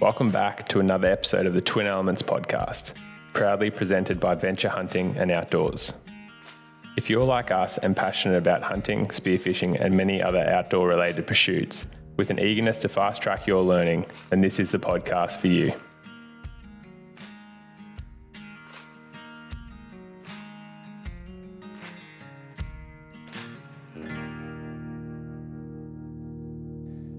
Welcome back to another episode of the Twin Elements podcast, proudly presented by Venture Hunting and Outdoors. If you're like us and passionate about hunting, spearfishing, and many other outdoor-related pursuits, with an eagerness to fast-track your learning, then this is the podcast for you.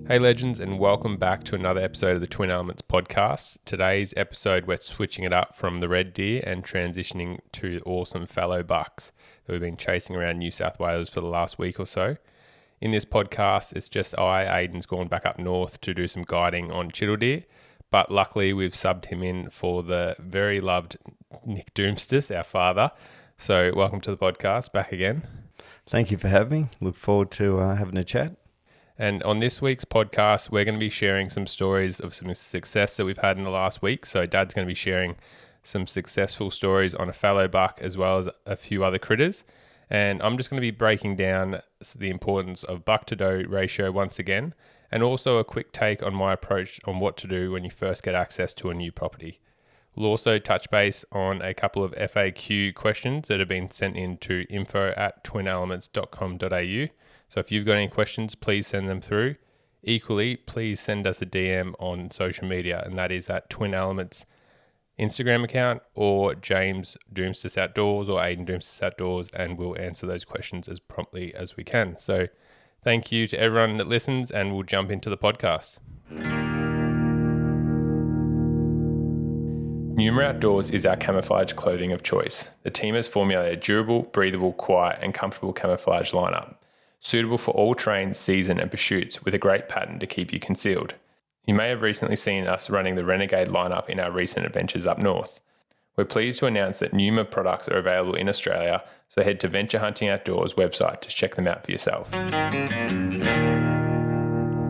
Hey legends, and welcome back to another episode of the Twin Elements podcast. Today's episode, we're switching it up from the red deer and transitioning to awesome fallow bucks that we've been chasing around New South Wales for the last week or so. In this podcast, it's just Aiden's gone back up north to do some guiding on chittle deer, but luckily we've subbed him in for the very loved Nick Doumtsis, our father. So welcome to the podcast, back again. Thank you for having me. Look forward to having a chat. And on this week's podcast, we're going to be sharing some stories of some success that we've had in the last week. So Dad's going to be sharing some successful stories on a fallow buck as well as a few other critters. And I'm just going to be breaking down the importance of buck to doe ratio once again, and also a quick take on my approach on what to do when you first get access to a new property. We'll also touch base on a couple of FAQ questions that have been sent in to info@twinelements.com.au. So if you've got any questions, please send them through. Equally, please send us a DM on social media, and that is at Twin Elements Instagram account or James Doumtsis Outdoors or Aiden Doumtsis Outdoors, and we'll answer those questions as promptly as we can. So thank you to everyone that listens, and we'll jump into the podcast. Numa Outdoors is our camouflage clothing of choice. The team has formulated a durable, breathable, quiet, and comfortable camouflage lineup, suitable for all terrains, season, and pursuits, with a great pattern to keep you concealed. You may have recently seen us running the Renegade lineup in our recent adventures up north. We're pleased to announce that Numa products are available in Australia, so head to Venture Hunting Outdoors website to check them out for yourself.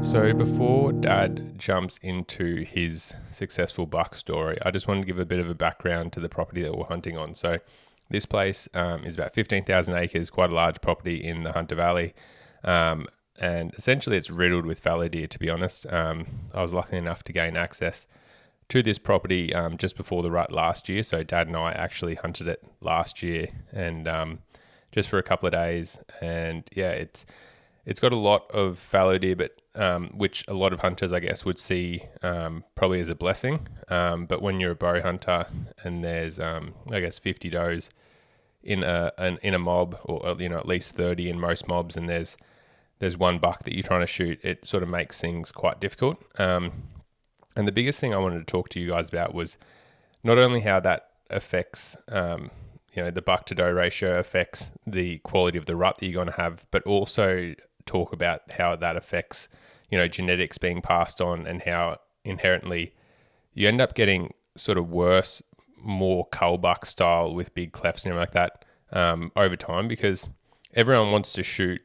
So before Dad jumps into his successful buck story, I just wanted to give a bit of a background to the property that we're hunting on. So this place is about 15,000 acres, quite a large property in the Hunter Valley. And essentially it's riddled with fallow deer, to be honest. I was lucky enough to gain access to this property just before the rut last year. So Dad and I actually hunted it last year, and just for a couple of days. And yeah, it's got a lot of fallow deer, but which a lot of hunters, I guess, would see probably as a blessing. But when you're a bow hunter and there's, I guess, 50 does in a mob, or at least 30 in most mobs, and there's one buck that you're trying to shoot, it sort of makes things quite difficult. And the biggest thing I wanted to talk to you guys about was not only how that affects, the buck to doe ratio affects the quality of the rut that you're going to have, but also talk about how that affects, genetics being passed on, and how inherently you end up getting sort of worse, more cull buck style with big clefts and everything like that over time, because everyone wants to shoot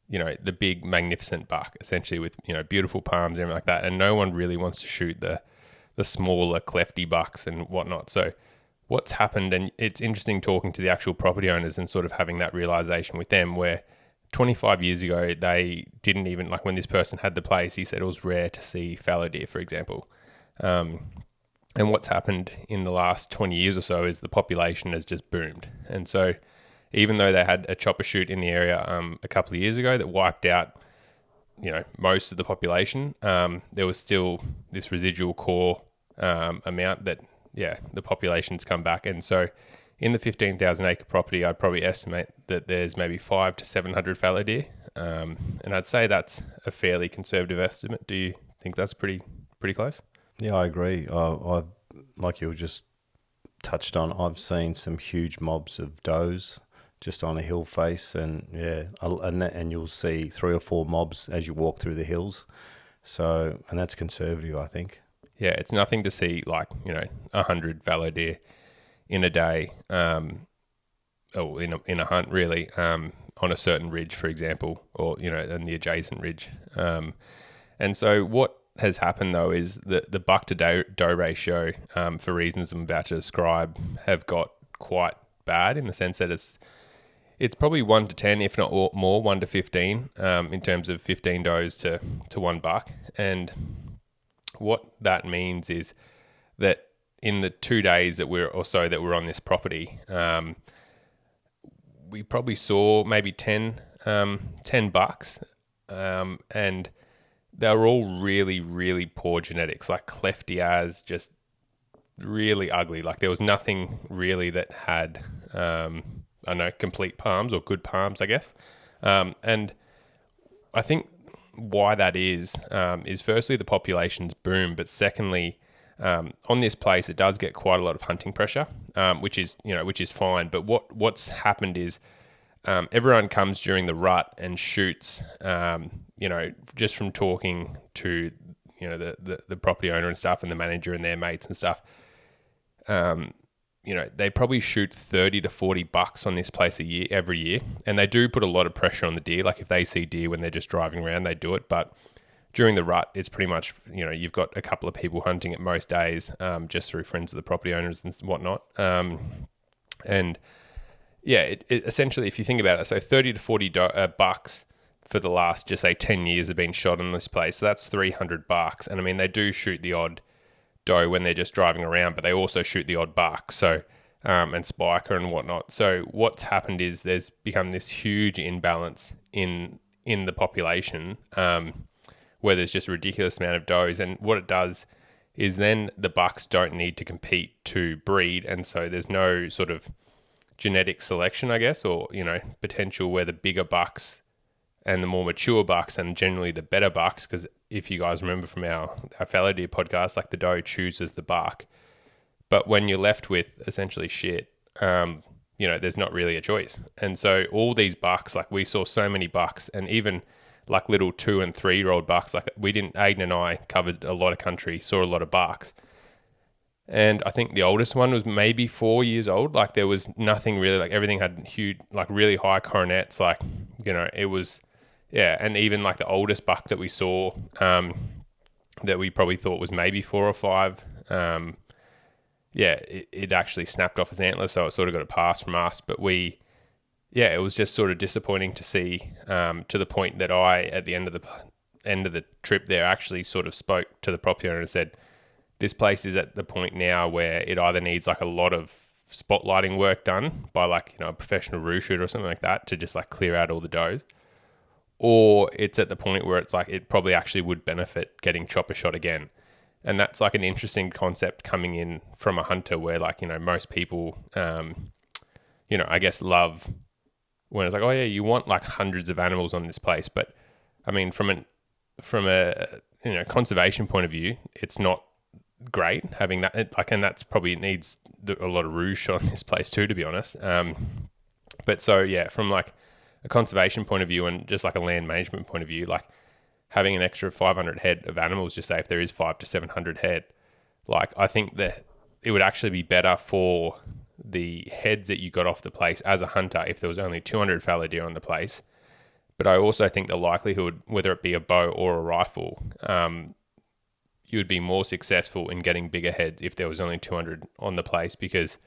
the big magnificent buck, essentially, with beautiful palms and everything like that, and no one really wants to shoot the smaller clefty bucks and whatnot. So what's happened, and it's interesting talking to the actual property owners and sort of having that realization with them, where 25 years ago they didn't even, like, when this person had the place, he said it was rare to see fallow deer, for example. And what's happened in the last 20 years or so is the population has just boomed. And so even though they had a chopper shoot in the area a couple of years ago that wiped out, most of the population, there was still this residual core amount that, the population's come back. And so in the 15,000 acre property, I'd probably estimate that there's maybe 500 to 700 fallow deer. And I'd say that's a fairly conservative estimate. Do you think that's pretty close? Yeah, I agree. I've, like you just touched on, I've seen some huge mobs of does just on a hill face, and and you'll see 3 or 4 mobs as you walk through the hills. So, and that's conservative, I think. Yeah, it's nothing to see 100 fallow deer in a day, or in a hunt, really, on a certain ridge, for example, or and the adjacent ridge. And so what has happened though is that the buck to doe ratio, for reasons I'm about to describe, have got quite bad, in the sense that it's probably 1 to 10, if not more, 1 to 15, in terms of 15 does to 1 buck. And what that means is that in the 2 days that we're on this property, we probably saw maybe 10 bucks, and they were all really, really poor genetics, like clefty as, just really ugly. Like there was nothing really that had, complete palms or good palms, I guess. And I think why that is firstly the population's boom, but secondly, on this place it does get quite a lot of hunting pressure, which is fine. But what's happened is everyone comes during the rut and shoots. Just from talking to the property owner and stuff, and the manager and their mates and stuff. They probably shoot 30 to 40 bucks on this place every year. And they do put a lot of pressure on the deer. Like if they see deer when they're just driving around, they do it. But during the rut, it's pretty much, you've got a couple of people hunting it most days, just through friends of the property owners and whatnot. It essentially, if you think about it, so 30 to 40 bucks for the last, just say 10 years have been shot in this place. So that's 300 bucks. And I mean, they do shoot the odd doe when they're just driving around, but they also shoot the odd buck, so and spiker and whatnot. So what's happened is there's become this huge imbalance in the population, where there's just a ridiculous amount of does, and what it does is then the bucks don't need to compete to breed, and so there's no sort of genetic selection, I guess, or potential where the bigger bucks and the more mature bucks, and generally the better bucks, because if you guys remember from our Fallow deer podcast, like the doe chooses the buck. But when you're left with essentially shit, there's not really a choice. And so all these bucks, like we saw so many bucks, and even like little 2 and 3 year old bucks, like Aiden and I covered a lot of country, saw a lot of bucks. And I think the oldest one was maybe 4 years old. Like there was nothing really, like everything had huge, like really high coronets. Like, it was, yeah. And even like the oldest buck that we saw, that we probably thought was maybe 4 or 5, it actually snapped off his antler. So it sort of got a pass from us. But it was just sort of disappointing to see, to the point that I, at the end of the trip there, actually sort of spoke to the property owner and said, this place is at the point now where it either needs like a lot of spotlighting work done by like, a professional roo shooter or something like that to just like clear out all the does, or it's at the point where it's like it probably actually would benefit getting chopper shot again. And that's like an interesting concept coming in from a hunter where like, most people, I guess love when it's like, oh yeah, you want like hundreds of animals on this place. But I mean, from a conservation point of view, it's not great having that, and that's probably needs a lot of roo shot on this place too, to be honest. But so yeah, from like a conservation point of view and just like a land management point of view, like having an extra 500 head of animals, just say if there is 500 to 700 head, like I think that it would actually be better for the heads that you got off the place as a hunter if there was only 200 fallow deer on the place. But I also think the likelihood, whether it be a bow or a rifle, you would be more successful in getting bigger heads if there was only 200 on the place, because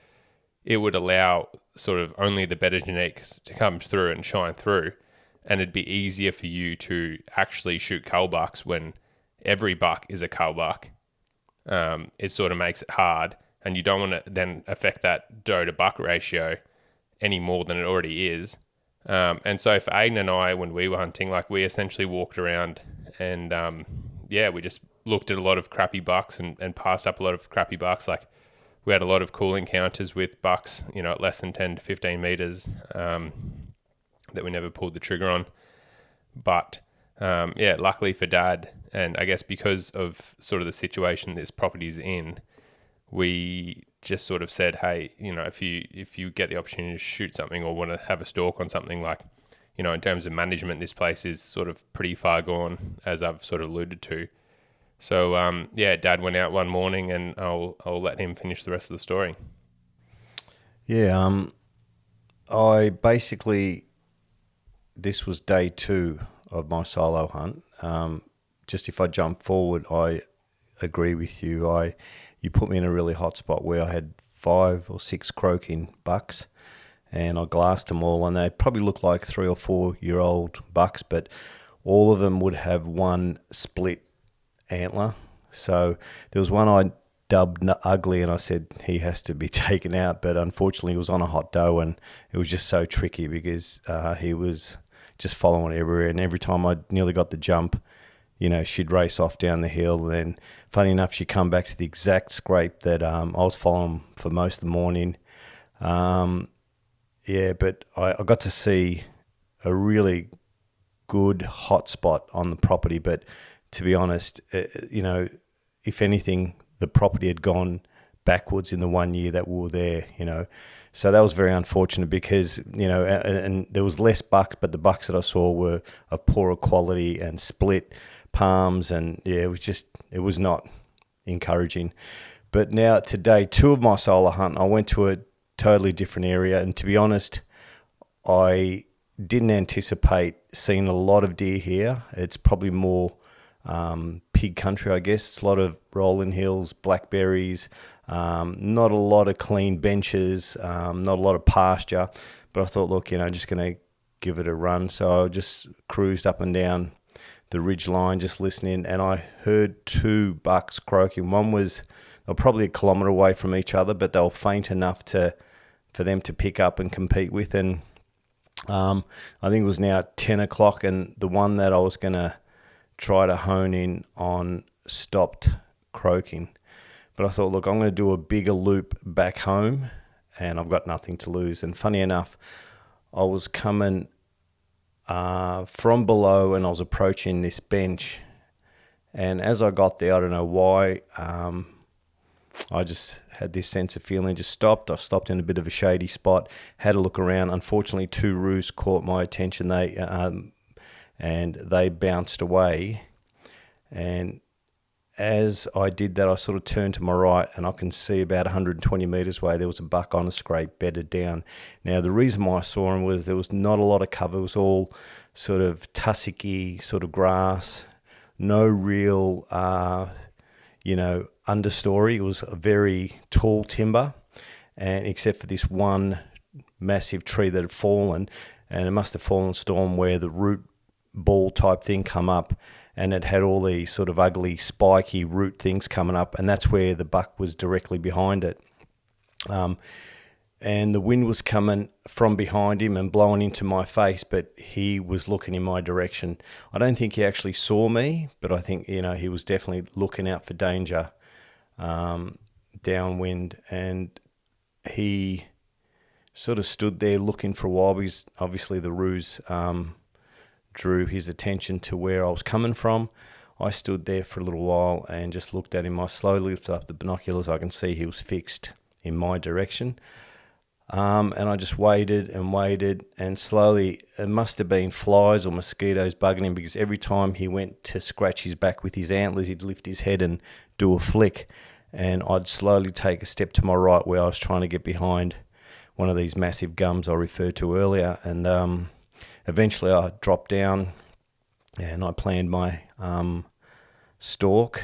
it would allow sort of only the better genetics to come through and shine through. And it'd be easier for you to actually shoot cull bucks when every buck is a cull buck. It sort of makes it hard, and you don't want to then affect that doe to buck ratio any more than it already is. And so for Aiden and I, when we were hunting, like we essentially walked around and, we just looked at a lot of crappy bucks and passed up a lot of crappy bucks. Like we had a lot of cool encounters with bucks, at less than 10 to 15 meters, that we never pulled the trigger on. But, luckily for Dad, and I guess because of sort of the situation this property's in, we just sort of said, hey, if you get the opportunity to shoot something or want to have a stalk on something, like, in terms of management, this place is sort of pretty far gone, as I've sort of alluded to. So, Dad went out one morning, and I'll let him finish the rest of the story. Yeah, I basically, this was day 2 of my solo hunt. Just if I jump forward, I agree with you. You put me in a really hot spot where I had 5 or 6 croaking bucks, and I glassed them all, and they probably looked like 3 or 4 year old bucks, but all of them would have one split antler, So there was one I dubbed ugly, and I said he has to be taken out. But unfortunately, he was on a hot doe, and it was just so tricky because he was just following everywhere. And every time I nearly got the jump, she'd race off down the hill. And then, funny enough, she'd come back to the exact scrape that I was following for most of the morning. But I got to see a really good hot spot on the property. But to be honest, if anything, the property had gone backwards in the 1 year that we were there, So that was very unfortunate because, and there was less bucks, but the bucks that I saw were of poorer quality and split palms. And it was not encouraging. But now today, 2 of my solo hunt, I went to a totally different area. And to be honest, I didn't anticipate seeing a lot of deer here. It's probably more pig country, I guess. It's a lot of rolling hills, blackberries, not a lot of clean benches, not a lot of pasture. But I thought, look, just going to give it a run. So I just cruised up and down the ridge line, just listening, and I heard 2 bucks croaking. One was, they were probably a kilometre away from each other, but they were faint enough for them to pick up and compete with. And I think it was now 10 o'clock, and the one that I was going to try to hone in on stopped croaking. But I thought, look, I'm going to do a bigger loop back home, and I've got nothing to lose. And funny enough, I was coming from below, and I was approaching this bench. And as I got there, I don't know why, I just had this sense of feeling, just stopped. I stopped in a bit of a shady spot, had a look around. Unfortunately, 2 roos caught my attention. They bounced away. And as I did that, I sort of turned to my right, and I can see about 120 metres away, there was a buck on a scrape bedded down. Now, the reason why I saw him was there was not a lot of cover. It was all sort of tussocky sort of grass, no real, understory. It was a very tall timber, and except for this one massive tree that had fallen, and it must have fallen storm where the root ball type thing come up, and it had all these sort of ugly spiky root things coming up, and that's where the buck was directly behind it. And the wind was coming from behind him and blowing into my face, but he was looking in my direction. I don't think he actually saw me, but I think, he was definitely looking out for danger downwind. And he sort of stood there looking for a while because obviously the roos drew his attention to where I was coming from. I stood there for a little while and just looked at him. I slowly lifted up the binoculars. I can see he was fixed in my direction. And I just waited, and slowly, it must have been flies or mosquitoes bugging him, because every time he went to scratch his back with his antlers, he'd lift his head and do a flick. And I'd slowly take a step to my right where I was trying to get behind one of these massive gums I referred to earlier. And eventually I dropped down and I planned my stalk.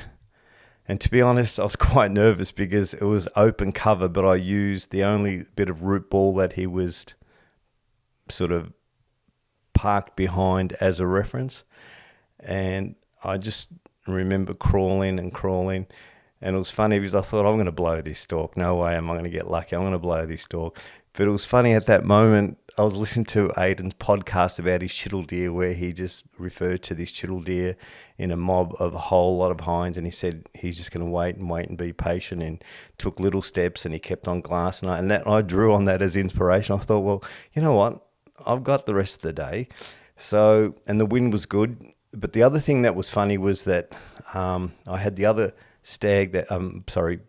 And to be honest, I was quite nervous because it was open cover, but I used the only bit of root ball that he was sort of parked behind as a reference. And I just remember crawling. And it was funny because I thought, I'm going to blow this stalk. No way am I going to get lucky. I'm going to blow this stalk. But it was funny at that moment, I was listening to Aidan's podcast about his chittle deer, where he just referred to this chittle deer in a mob of a whole lot of hinds, and he said he's just going to wait and be patient, and took little steps, and he kept on glassing it. And that, I drew on that as inspiration. I thought, well, you know what? I've got the rest of the day. So, and the wind was good. But the other thing that was funny was that I had the other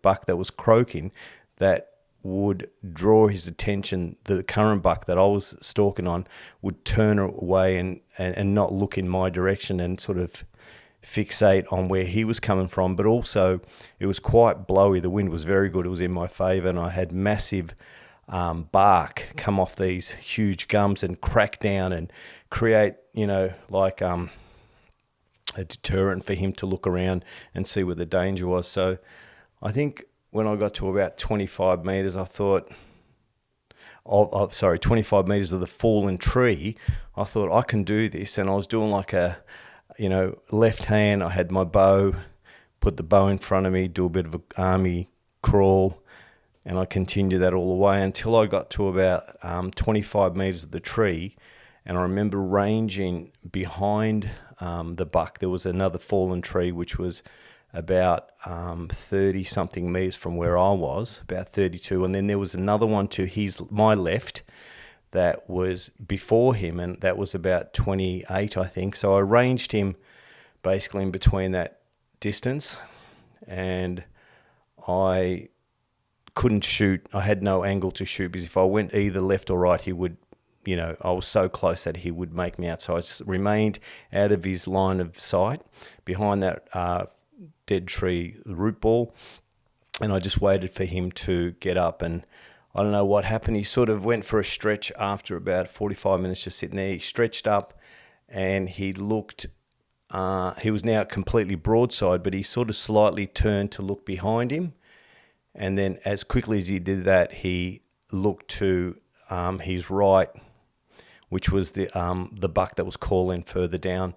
buck that was croaking that would draw his attention. The current buck that I was stalking on would turn away and not look in my direction and sort of fixate on where he was coming from. But also, it was quite blowy. The wind was very good. It was in my favour, and I had massive bark come off these huge gums and crack down and create, like a deterrent for him to look around and see where the danger was. So I think when I got to about 25 metres, I thought, 25 metres of the fallen tree, I thought, I can do this. And I was doing like a, left hand, I had my bow put the bow in front of me, do a bit of an army crawl, and I continued that all the way until I got to about 25 metres of the tree. And I remember ranging behind the buck. There was another fallen tree which was about 30-something metres from where I was, about 32. And then there was another one to my left that was before him, and that was about 28, I think. So I ranged him basically in between that distance, and I couldn't shoot. I had no angle to shoot, because if I went either left or right, he would, I was so close that he would make me out. So I remained out of his line of sight behind that dead tree root ball, and I just waited for him to get up. And I don't know what happened. He sort of went for a stretch after about 45 minutes just sitting there. He stretched up, and he looked, he was now completely broadside, but he sort of slightly turned to look behind him. And then as quickly as he did that, he looked to his right, which was the buck that was calling further down.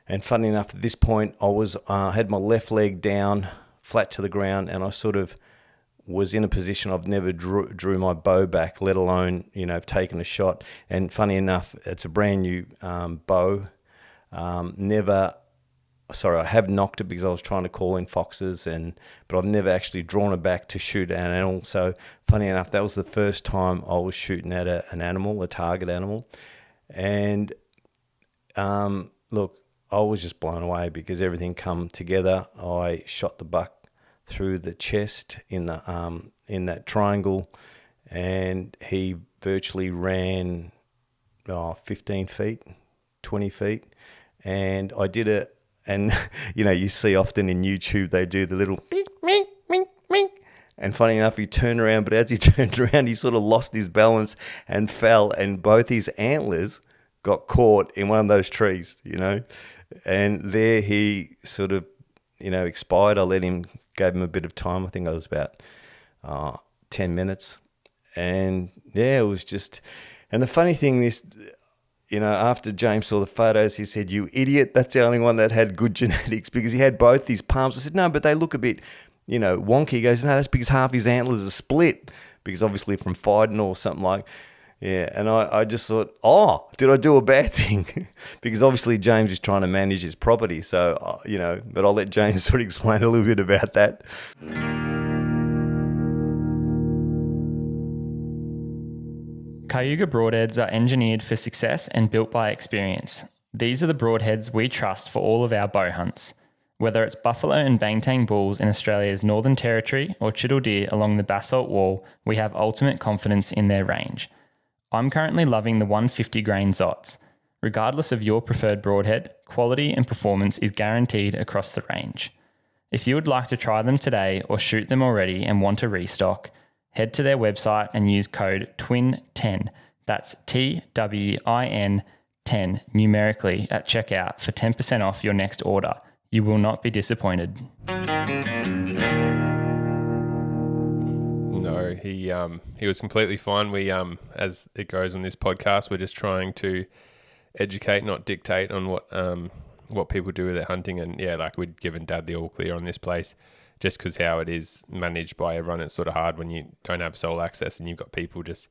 And funny enough, at this point, I had my left leg down, flat to the ground, and I sort of was in a position I've never drew my bow back, let alone, taken a shot. And funny enough, it's a brand new bow. I have knocked it because I was trying to call in foxes, but I've never actually drawn it back to shoot an animal. So funny enough, that was the first time I was shooting at an animal, a target animal. And look, I was just blown away because everything come together. I shot the buck through the chest in that triangle, and he virtually ran 15 feet, 20 feet. And I did it. And, you see often in YouTube, they do the little mink, mink, mink, mink. And funny enough, he turned around, but as he turned around, he sort of lost his balance and fell. And both his antlers got caught in one of those trees, And there he sort of, expired. I gave him a bit of time. I think it was about 10 minutes. And, yeah, it was just... And the funny thing is... after James saw the photos, he said, "You idiot, that's the only one that had good genetics," because he had both his palms. I said, "No, but they look a bit, wonky." He goes, "No, that's because half his antlers are split, because obviously from fighting or something like." Yeah, and I just thought, did I do a bad thing? Because obviously James is trying to manage his property. So, but I'll let James sort of explain a little bit about that. Cayuga broadheads are engineered for success and built by experience. These are the broadheads we trust for all of our bow hunts. Whether it's buffalo and bangtang bulls in Australia's Northern Territory or chital deer along the basalt wall, we have ultimate confidence in their range. I'm currently loving the 150 grain Zots. Regardless of your preferred broadhead, quality and performance is guaranteed across the range. If you would like to try them today or shoot them already and want to restock, head to their website and use code TWIN10, that's TWIN 10 numerically at checkout for 10% off your next order. You will not be disappointed. No, he was completely fine. We as it goes on this podcast, we're just trying to educate, not dictate on what people do with their hunting. And yeah, like we'd given Dad the all clear on this place. Just because how it is managed by everyone, it's sort of hard when you don't have sole access and you've got people just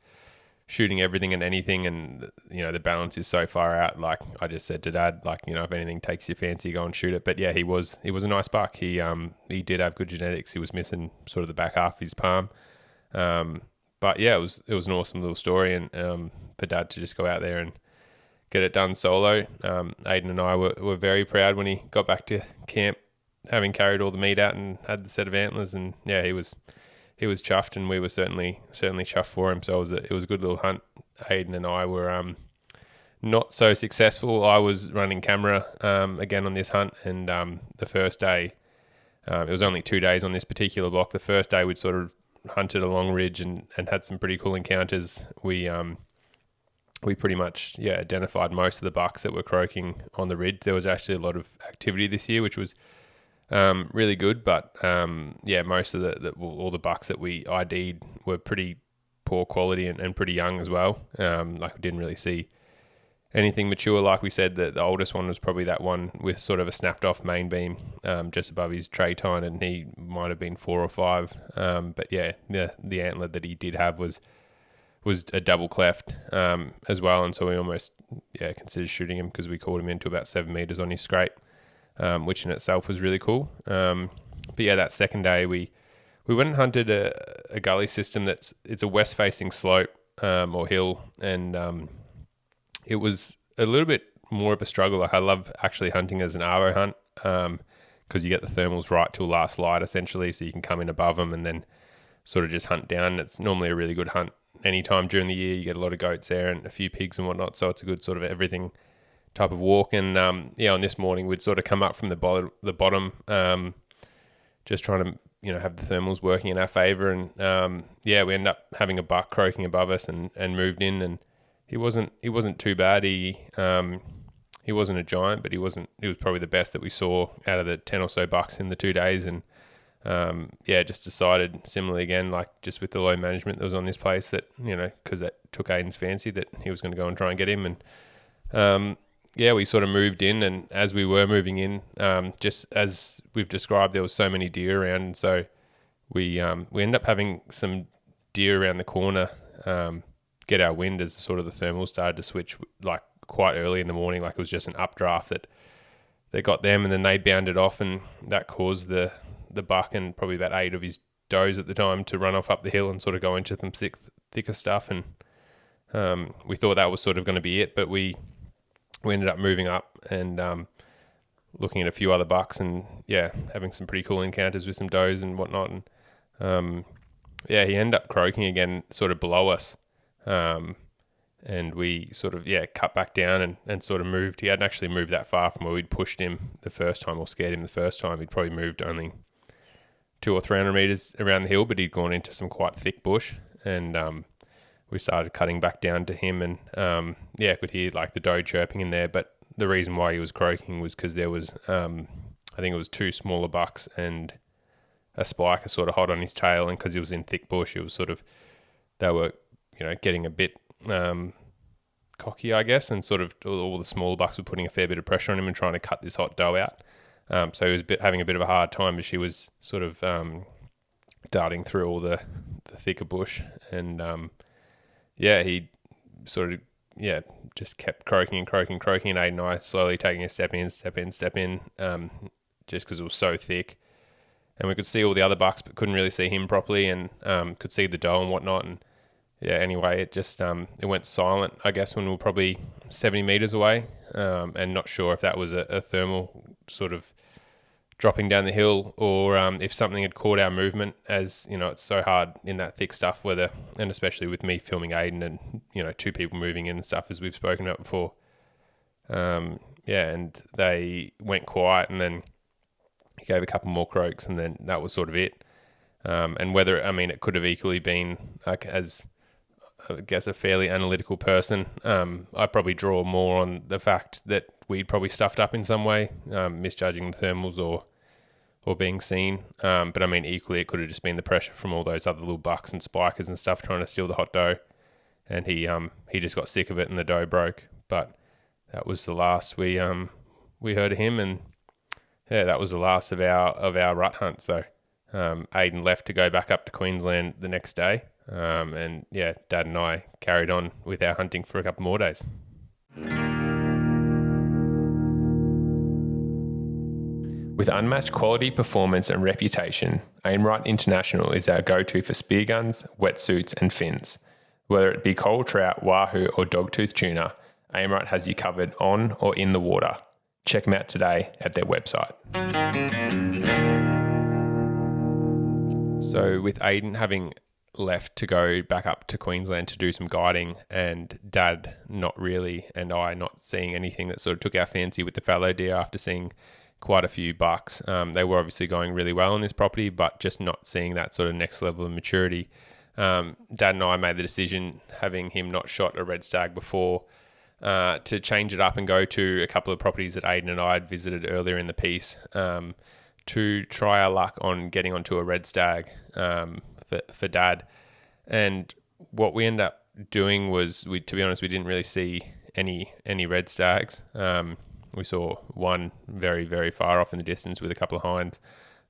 shooting everything and anything, and the balance is so far out. Like I just said to Dad, if anything takes your fancy, go and shoot it. But yeah, he was a nice buck. He did have good genetics. He was missing sort of the back half of his palm, but yeah, it was an awesome little story, and for Dad to just go out there and get it done solo. Aiden and I were very proud when he got back to camp, having carried all the meat out and had the set of antlers, and yeah, he was chuffed, and we were certainly chuffed for him. So it was a good little hunt. Aiden and I were not so successful. I was running camera again on this hunt, and the first day, it was only 2 days on this particular block. The first day we'd sort of hunted along ridge and had some pretty cool encounters. We pretty much identified most of the bucks that were croaking on the ridge. There was actually a lot of activity this year, which was really good, but most of all the bucks that we ID'd were pretty poor quality and pretty young as well. We didn't really see anything mature. Like we said, the oldest one was probably that one with sort of a snapped off main beam just above his tray tine, and he might have been 4 or 5. But yeah, the antler that he did have was a double cleft as well, and so we almost considered shooting him because we caught him into about 7 meters on his scrape, which in itself was really cool. But yeah, that second day we went and hunted a gully system it's a west facing slope or hill, and it was a little bit more of a struggle. Like I love actually hunting as an arrow hunt because you get the thermals right till last light essentially, so you can come in above them and then sort of just hunt down. It's normally a really good hunt anytime during the year. You get a lot of goats there and a few pigs and whatnot, so it's a good sort of everything type of walk. And on this morning we'd sort of come up from the bottom, just trying to have the thermals working in our favour, and we end up having a buck croaking above us and moved in, and he wasn't too bad. He wasn't a giant, but he was probably the best that we saw out of the 10 or so bucks in the 2 days. And just decided similarly again, like just with the low management that was on this place, that because that took Aiden's fancy, that he was going to go and try and get him. And we sort of moved in, and as we were moving in, just as we've described, there was so many deer around, and so we ended up having some deer around the corner get our wind as sort of the thermals started to switch, like quite early in the morning. Like it was just an updraft that got them, and then they bounded off, and that caused the buck and probably about 8 of his does at the time to run off up the hill and sort of go into some thicker stuff. And we thought that was sort of going to be it, but we ended up moving up and looking at a few other bucks, and having some pretty cool encounters with some does and whatnot. And he ended up croaking again sort of below us, and we sort of cut back down and sort of moved. He hadn't actually moved that far from where we'd pushed him the first time or scared him the first time. He'd probably moved only 200 or 300 meters around the hill, but he'd gone into some quite thick bush, and we started cutting back down to him, and could hear like the doe chirping in there. But the reason why he was croaking was because there was I think it was 2 smaller bucks and a spiker sort of hot on his tail, and because he was in thick bush, it was sort of, they were getting a bit cocky, I guess, and sort of all the smaller bucks were putting a fair bit of pressure on him and trying to cut this hot doe out. So he was having a bit of a hard time as she was sort of darting through all the thicker bush, and he sort of just kept croaking, and Aiden and I slowly taking a step in, just because it was so thick, and we could see all the other bucks but couldn't really see him properly, and could see the doe and whatnot. And anyway, it just it went silent, I guess, when we were probably 70 meters away, and not sure if that was a thermal sort of dropping down the hill, or if something had caught our movement, as it's so hard in that thick stuff, and especially with me filming Aiden and 2 people moving in and stuff, as we've spoken about before. And they went quiet, and then he gave a couple more croaks, and then that was sort of it. And whether, it could have equally been, like, as I guess a fairly analytical person, I probably draw more on the fact that we'd probably stuffed up in some way, misjudging the thermals or being seen. But equally, it could have just been the pressure from all those other little bucks and spikers and stuff trying to steal the hot doe, and he just got sick of it, and the doe broke. But that was the last we heard of him, and that was the last of our rut hunt. So Aiden left to go back up to Queensland the next day. And Dad and I carried on with our hunting for a couple more days. With unmatched quality, performance and reputation, Aimright International is our go-to for spear guns, wetsuits and fins. Whether it be coral trout, wahoo or dogtooth tuna, Aimright has you covered on or in the water. Check them out today at their website. So with Aiden having left to go back up to Queensland to do some guiding, and Dad not really, and I not seeing anything that sort of took our fancy with the fallow deer after seeing quite a few bucks. They were obviously going really well on this property, but just not seeing that sort of next level of maturity. Dad and I made the decision, having him not shot a red stag before, to change it up and go to a couple of properties that Aiden and I had visited earlier in the piece, to try our luck on getting onto a red stag for Dad. And what we ended up doing was, to be honest, we didn't really see any red stags. We saw one very, very far off in the distance with a couple of hinds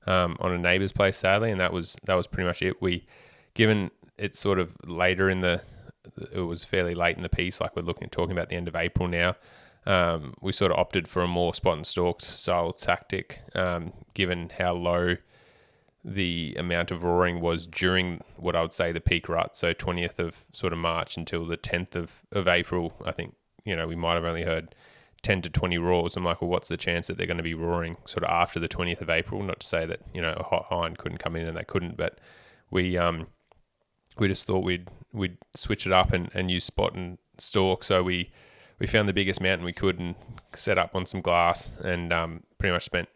on a neighbour's place, sadly, and that was pretty much it. Given it's sort of later it was fairly late in the piece, like we're talking about the end of April now. We sort of opted for a more spot and stalked style tactic, given how low the amount of roaring was during what I would say the peak rut, so 20th of sort of March until the 10th of April. I think, we might have only heard 10 to 20 roars. I'm like, well, what's the chance that they're going to be roaring sort of after the 20th of April? Not to say that, a hot hind couldn't come in and they couldn't, but we just thought we'd switch it up and use spot and stalk. So we found the biggest mountain we could and set up on some glass and pretty much spent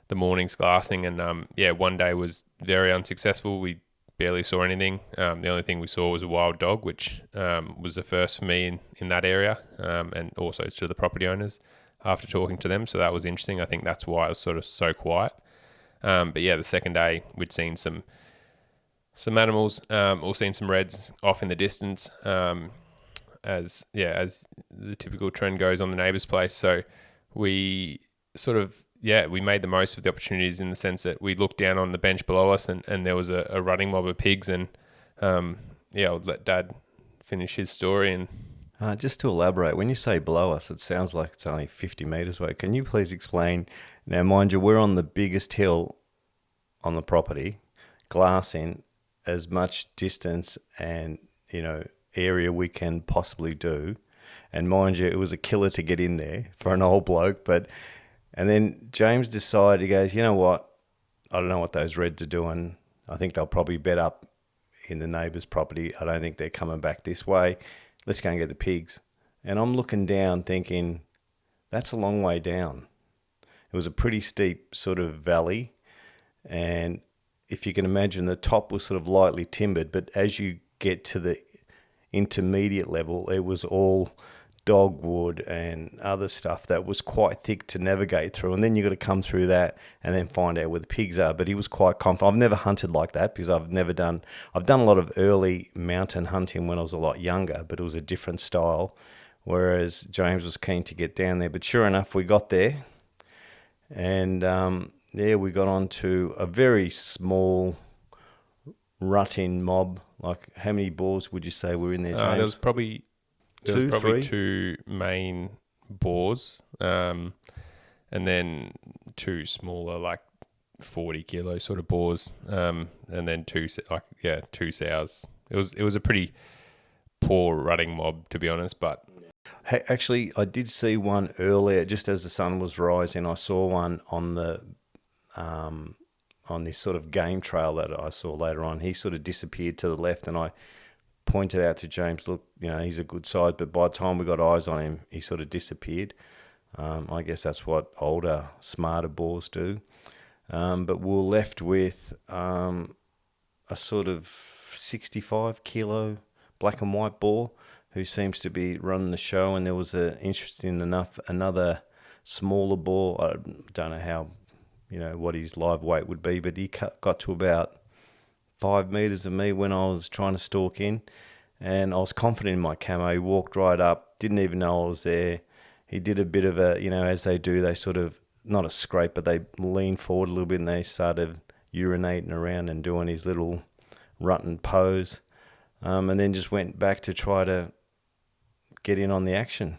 the mornings glassing. And one day was very unsuccessful. We barely saw anything. The only thing we saw was a wild dog, which was the first for me in that area, and also to the property owners after talking to them. So that was interesting. I think that's why it was sort of so quiet. But the second day we'd seen some animals, or seen some reds off in the distance, as the typical trend goes on the neighbour's place. So we sort of, we made the most of the opportunities in the sense that we looked down on the bench below us and there was a rutting mob of pigs, and I'll let Dad finish his story. And just to elaborate, when you say below us, it sounds like it's only 50 metres away. Can you please explain? Now, mind you, we're on the biggest hill on the property, glassing as much distance and, area we can possibly do. And mind you, it was a killer to get in there for an old bloke. And then James decided, he goes, you know what? I don't know what those reds are doing. I think they'll probably bed up in the neighbour's property. I don't think they're coming back this way. Let's go and get the pigs. And I'm looking down thinking, that's a long way down. It was a pretty steep sort of valley. And if you can imagine, the top was sort of lightly timbered, but as you get to the intermediate level, it was all dogwood and other stuff that was quite thick to navigate through. And then you've got to come through that and then find out where the pigs are. But he was quite confident. I've never hunted like that because I've done a lot of early mountain hunting when I was a lot younger, but it was a different style. Whereas James was keen to get down there. But sure enough, we got there. And we got onto a very small rutting mob. Like, how many boars would you say were in there, James? There was probably three? two main boars, and then two smaller, like 40 kilo sort of boars, and then two sows. It was a pretty poor rutting mob, to be honest, but. Hey, actually, I did see one earlier, just as the sun was rising. I saw one on the on this sort of game trail that I saw later on. He sort of disappeared to the left, and I pointed out to James, look, he's a good size, but by the time we got eyes on him, he sort of disappeared. I guess that's what older, smarter boars do. But we're left with a sort of 65 kilo black and white boar who seems to be running the show. And there was interesting enough, another smaller boar. I don't know how, what his live weight would be, but he got to about 5 metres of me when I was trying to stalk in, and I was confident in my camo. He walked right up, didn't even know I was there. He did a bit of a, as they do, they sort of, not a scrape, but they leaned forward a little bit and they started urinating around and doing his little rutting pose, and then just went back to try to get in on the action.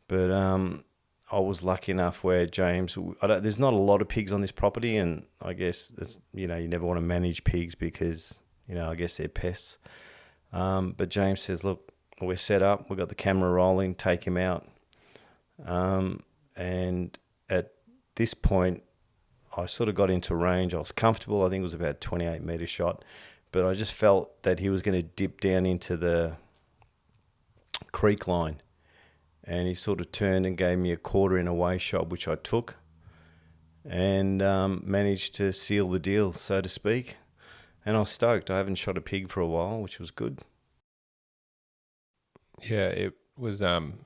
But I was lucky enough where James, there's not a lot of pigs on this property, and I guess it's, you never want to manage pigs because, I guess they're pests. But James says, look, we're set up, we've got the camera rolling, take him out. And at this point, I sort of got into range. I was comfortable. I think it was about a 28 metre shot, but I just felt that he was going to dip down into the creek line. And he sort of turned and gave me a quarter in away shot, which I took, and managed to seal the deal, so to speak. And I was stoked. I haven't shot a pig for a while, which was good. Yeah, it was.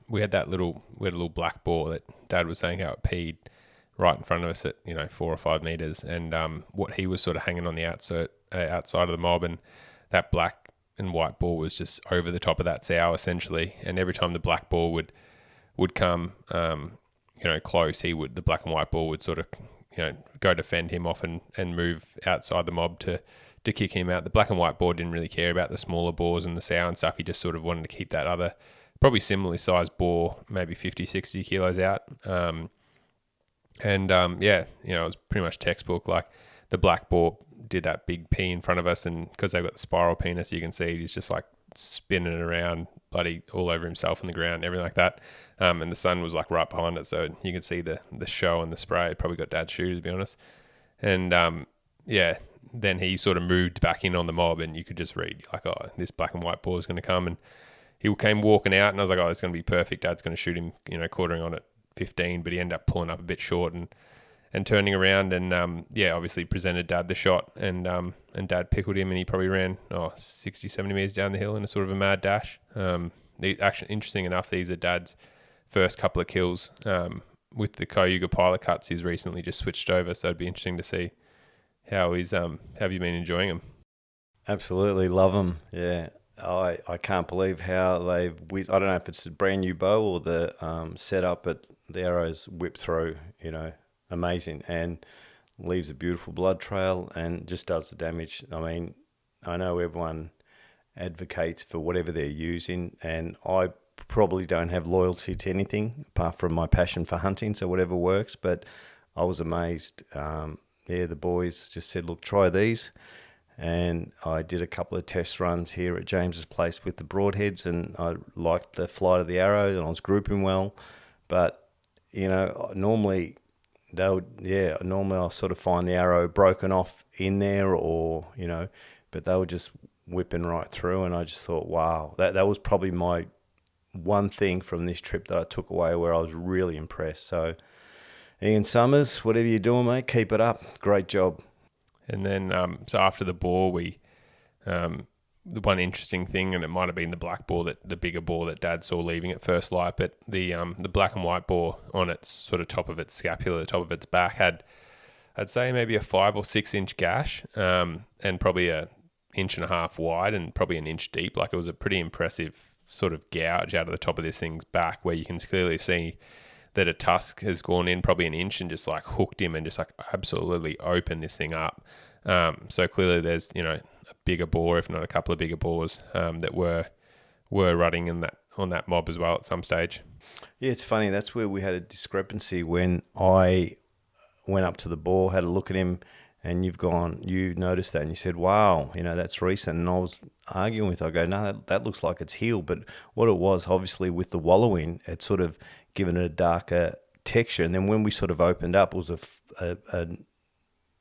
We had a little black boar that Dad was saying how it peed right in front of us at 4 or 5 meters, and what he was sort of hanging on the outside of the mob, and that black and white boar was just over the top of that sow essentially. And every time the black boar would come, close, the black and white boar would sort of, go defend him off and move outside the mob to kick him out. The black and white boar didn't really care about the smaller boars and the sow and stuff. He just sort of wanted to keep that other, probably similarly sized boar, maybe 50, 60 kilos out. It was pretty much textbook. Like the black boar did that big pee in front of us, and because they've got the spiral penis, you can see he's just like spinning it around, bloody all over himself on the ground, everything like that. And the sun was like right behind it, so you could see the show and the spray. It probably got Dad's shoe, to be honest. And then he sort of moved back in on the mob, and you could just read like, oh, this black and white boar is going to come. And he came walking out, and I was like, oh, it's going to be perfect. Dad's going to shoot him, quartering on at 15, but he ended up pulling up a bit short and turning around, and obviously presented Dad the shot, and Dad pickled him, and he probably ran 60, 70 metres down the hill in a sort of a mad dash. Actually, interesting enough, these are Dad's first couple of kills. With the Cayuga pilot cuts, he's recently just switched over, so it'd be interesting to see how he's have you been enjoying them? Absolutely love them. Yeah, I can't believe how I don't know if it's a brand new bow or the setup, but the arrows whip through. Amazing, and leaves a beautiful blood trail and just does the damage. I mean, I know everyone advocates for whatever they're using, and I probably don't have loyalty to anything apart from my passion for hunting, so whatever works. But I was amazed. The boys just said, look, try these. And I did a couple of test runs here at James's place with the broadheads, and I liked the flight of the arrow, and I was grouping well. But, normally I'll sort of find the arrow broken off in there but they were just whipping right through, and I just thought, wow, that was probably my one thing from this trip that I took away where I was really impressed. So, Ian Summers, whatever you're doing, mate, keep it up. Great job. And then, so after the boar, the one interesting thing, and it might have been the black boar, the bigger boar that Dad saw leaving at first light, but the black and white boar on its sort of top of its scapula, the top of its back, had, I'd say maybe a 5 or 6 inch gash, and probably a 1.5 inches wide and probably an inch deep. Like, it was a pretty impressive sort of gouge out of the top of this thing's back, where you can clearly see that a tusk has gone in probably an inch and just like hooked him and just like absolutely opened this thing up. So clearly there's, a bigger boar, if not a couple of bigger boars, that were rutting on that mob as well at some stage. Yeah, it's funny. That's where we had a discrepancy when I went up to the boar, had a look at him, and you noticed that and you said, wow, that's recent. And I was arguing with, I go, no, that looks like it's healed. But what it was, obviously with the wallowing, it sort of given it a darker texture. And then when we sort of opened up, it was a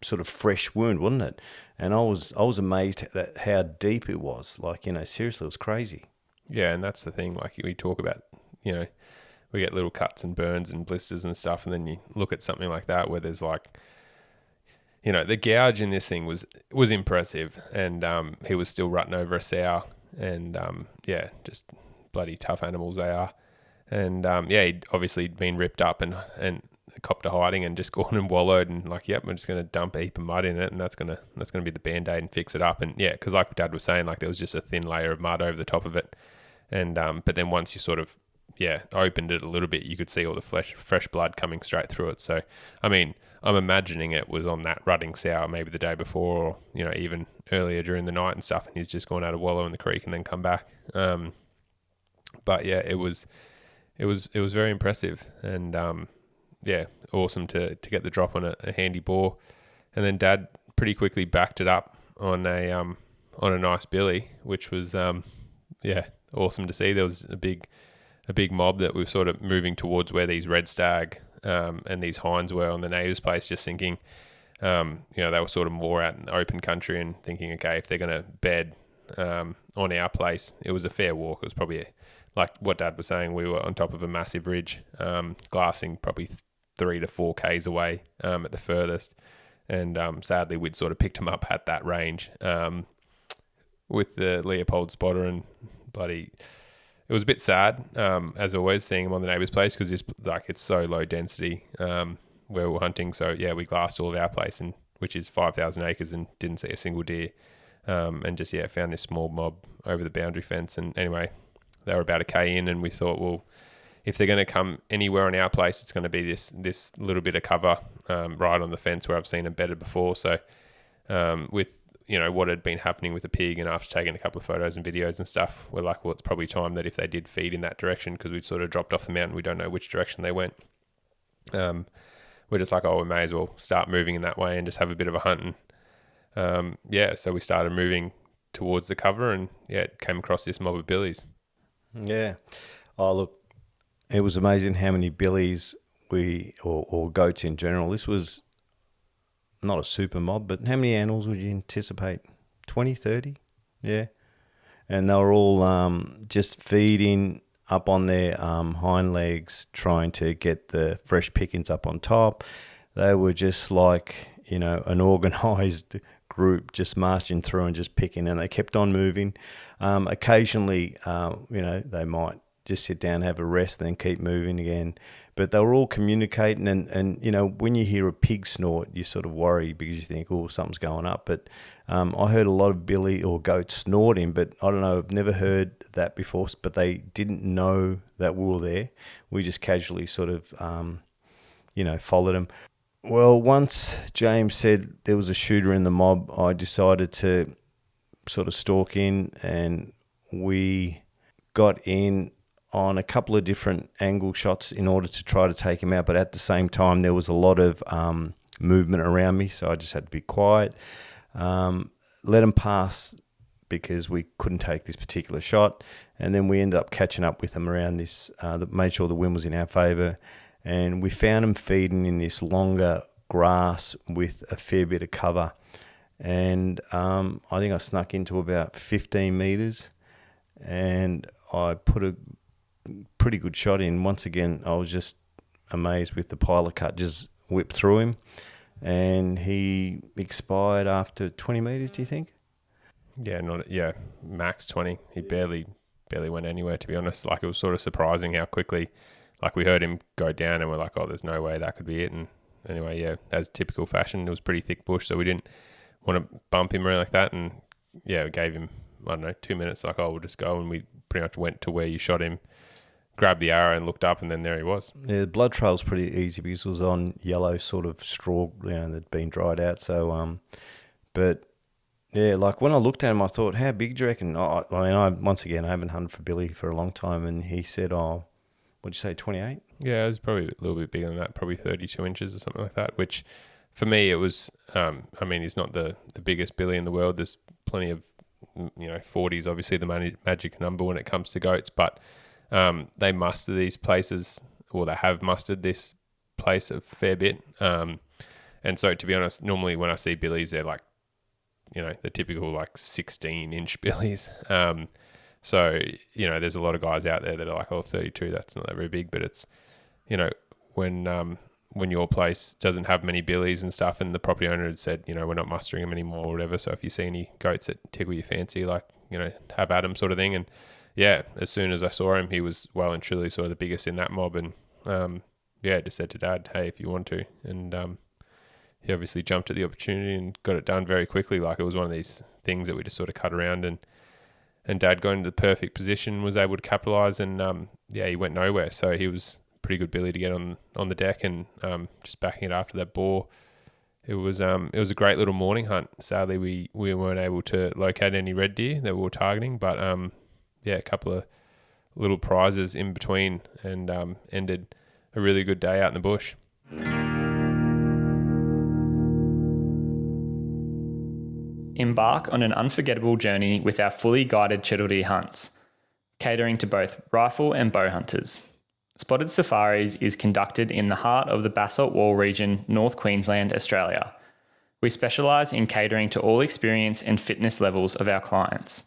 sort of fresh wound, wasn't it? And I was amazed at how deep it was. Like, seriously, it was crazy. Yeah, and that's the thing. Like, we talk about, we get little cuts and burns and blisters and stuff, and then you look at something like that where there's like, the gouge in this thing was impressive, and he was still rutting over a sow, and just bloody tough animals they are. And he'd obviously been ripped up and copped a hiding and just gone and wallowed, and like, yep, we're just going to dump a heap of mud in it, and that's going to be the Band-Aid and fix it up. And yeah, because like Dad was saying, like, there was just a thin layer of mud over the top of it, and but then once you sort of opened it a little bit, you could see all the fresh blood coming straight through it. So I mean, I'm imagining it was on that rutting sow maybe the day before, or even earlier during the night and stuff, and he's just gone out a wallow in the creek and then come back. But yeah, it was very impressive, and awesome to get the drop on a handy boar. And then Dad pretty quickly backed it up on a nice billy, which was awesome to see. There was a big mob that was sort of moving towards where these red stag and these hinds were on the neighbour's place, just thinking, they were sort of more out in the open country and thinking, okay, if they're going to bed on our place, it was a fair walk. It was probably like what Dad was saying, we were on top of a massive ridge, glassing probably 3 to 4 Ks away at the furthest. And sadly, we'd sort of picked him up at that range with the Leopold spotter, and bloody, it was a bit sad, as always, seeing him on the neighbour's place, because it's so low density where we're hunting. So yeah, we glassed all of our place, which is 5,000 acres, and didn't see a single deer. and just found this small mob over the boundary fence. And anyway, they were about a K in, and we thought, well, if they're going to come anywhere on our place, it's going to be this little bit of cover right on the fence where I've seen them bedded before. So with what had been happening with the pig, and after taking a couple of photos and videos and stuff, we're like, well, it's probably time that if they did feed in that direction, because we'd sort of dropped off the mountain, we don't know which direction they went. We're just like, oh, we may as well start moving in that way and just have a bit of a hunt. And so we started moving towards the cover, and it came across this mob of billies. Yeah. Oh, look, it was amazing how many billies or goats in general. This was not a super mob, but how many animals would you anticipate? 20, 30? Yeah. And they were all just feeding up on their hind legs, trying to get the fresh pickings up on top. They were just like, an organised group just marching through and just picking, and they kept on moving. Occasionally, they might just sit down, have a rest, then keep moving again. But they were all communicating, and when you hear a pig snort, you sort of worry because you think, oh, something's going up. But I heard a lot of billy or goats snorting, but I don't know, I've never heard that before. But they didn't know that we were there. We just casually sort of, followed them. Well, once James said there was a shooter in the mob, I decided to sort of stalk in, and we got in on a couple of different angle shots in order to try to take him out. But at the same time, there was a lot of movement around me, so I just had to be quiet. Let him pass because we couldn't take this particular shot. And then we ended up catching up with him around this, made sure the wind was in our favour. And we found him feeding in this longer grass with a fair bit of cover. And I think I snuck into about 15 metres, and I put a pretty good shot in. Once again, I was just amazed with the pilot cut, just whipped through him, and he expired after 20 metres, do you think? Max 20. He barely went anywhere, to be honest. Like, it was sort of surprising how quickly, like, we heard him go down and we're like, oh, there's no way that could be it. And anyway, as typical fashion, it was pretty thick bush, so we didn't want to bump him around like that. And we gave him, 2 minutes, like, oh, we'll just go. And we pretty much went to where you shot him, grabbed the arrow and looked up, and then there he was. Yeah, the blood trail was pretty easy because it was on yellow sort of straw, that'd been dried out. So, like, when I looked at him, I thought, how big do you reckon? Once again, I haven't hunted for Billy for a long time, and he said, oh, what'd you say, 28? Yeah, it was probably a little bit bigger than that, probably 32 inches or something like that, which for me, it was, he's not the biggest Billy in the world. There's plenty of, 40s, obviously the magic number when it comes to goats, but they muster these places, or they have mustered this place a fair bit. And so, to be honest, normally when I see billies, they're like, the typical like 16-inch billies. So, there's a lot of guys out there that are like, oh, 32, that's not that very big. But it's, when your place doesn't have many billies and stuff, and the property owner had said, we're not mustering them anymore or whatever. So if you see any goats that tickle your fancy, like, have at them sort of thing. And as soon as I saw him, he was well and truly sort of the biggest in that mob. And just said to Dad, hey, if you want to. And he obviously jumped at the opportunity and got it done very quickly. Like, it was one of these things that we just sort of cut around, and Dad got into the perfect position, was able to capitalise, and he went nowhere. So he was pretty good billy to get on the deck, and just backing it after that boar. It was a great little morning hunt. Sadly, we weren't able to locate any red deer that we were targeting, but a couple of little prizes in between, and ended a really good day out in the bush. Embark on an unforgettable journey with our fully guided Chiddle deer hunts, catering to both rifle and bow hunters. Spotted Safaris is conducted in the heart of the Basalt Wall region, North Queensland, Australia. We specialise in catering to all experience and fitness levels of our clients,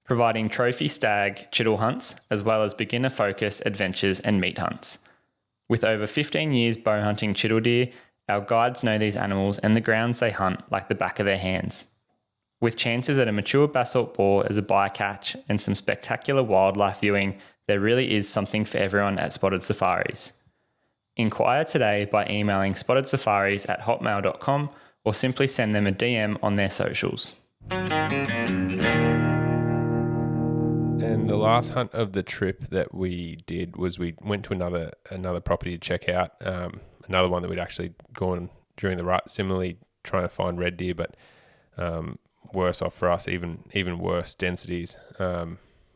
providing trophy stag Chiddle hunts as well as beginner focus adventures and meat hunts. With over 15 years bow hunting Chiddle deer, our guides know these animals and the grounds they hunt like the back of their hands. With chances at a mature basalt boar as a bycatch and some spectacular wildlife viewing, there really is something for everyone at Spotted Safaris. Inquire today by emailing spottedsafaris@hotmail.com or simply send them a DM on their socials. And the last hunt of the trip that we did was we went to another property to check out, another one that we'd actually gone during the rut, similarly trying to find red deer, but worse off for us, even worse densities.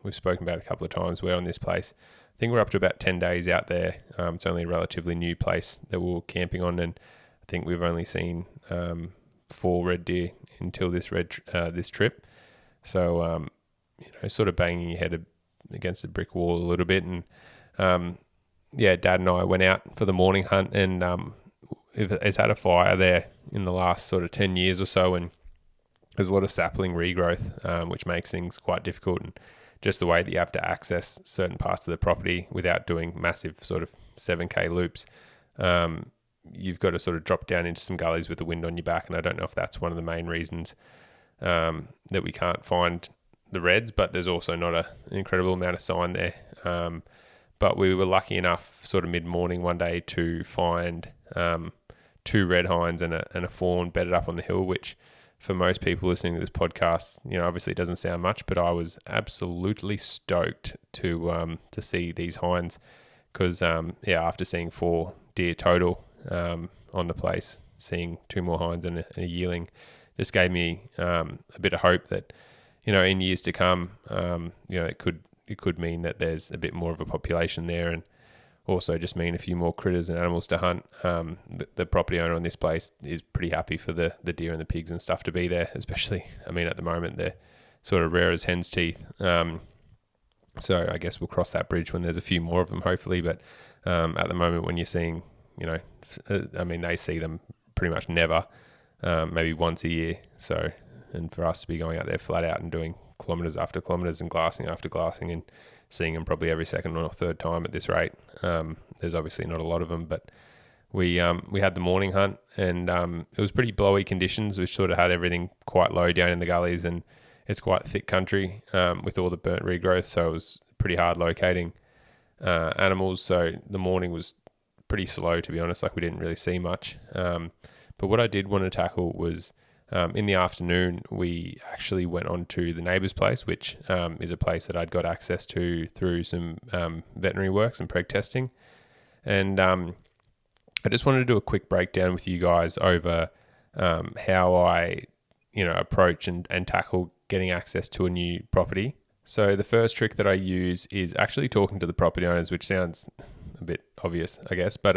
We've spoken about it a couple of times. We're on this place. I think we're up to about 10 days out there. It's only a relatively new place that we're camping on, and I think we've only seen 4 red deer until this trip. So sort of banging your head against the brick wall a little bit. And Dad and I went out for the morning hunt, and it's had a fire there in the last sort of 10 years or so, and there's a lot of sapling regrowth, which makes things quite difficult, and just the way that you have to access certain parts of the property without doing massive sort of 7K loops. You've got to sort of drop down into some gullies with the wind on your back, and I don't know if that's one of the main reasons that we can't find the reds, but there's also not an incredible amount of sign there. But we were lucky enough sort of mid-morning one day to find 2 red hinds and a fawn bedded up on the hill, which for most people listening to this podcast, obviously it doesn't sound much, but I was absolutely stoked to see these hinds because, after seeing 4 deer total on the place, seeing 2 more hinds and a yearling just gave me a bit of hope that, in years to come, it could mean that there's a bit more of a population there, and also just mean a few more critters and animals to hunt. The property owner on this place is pretty happy for the deer and the pigs and stuff to be there, especially, at the moment, they're sort of rare as hen's teeth. So I guess we'll cross that bridge when there's a few more of them, hopefully. But at the moment, when you're seeing, they see them pretty much never, maybe once a year. So, and for us to be going out there flat out and doing kilometres after kilometres and glassing after glassing and seeing them probably every second or third time at this rate, there's obviously not a lot of them. But we had the morning hunt, and it was pretty blowy conditions. We sort of had everything quite low down in the gullies, and it's quite thick country with all the burnt regrowth, so it was pretty hard locating animals. So the morning was pretty slow, to be honest. Like, we didn't really see much. But what I did want to tackle was in the afternoon, we actually went on to the neighbour's place, which is a place that I'd got access to through some veterinary works and preg testing. And I just wanted to do a quick breakdown with you guys over how I, approach and tackle getting access to a new property. So the first trick that I use is actually talking to the property owners, which sounds a bit obvious, I guess, but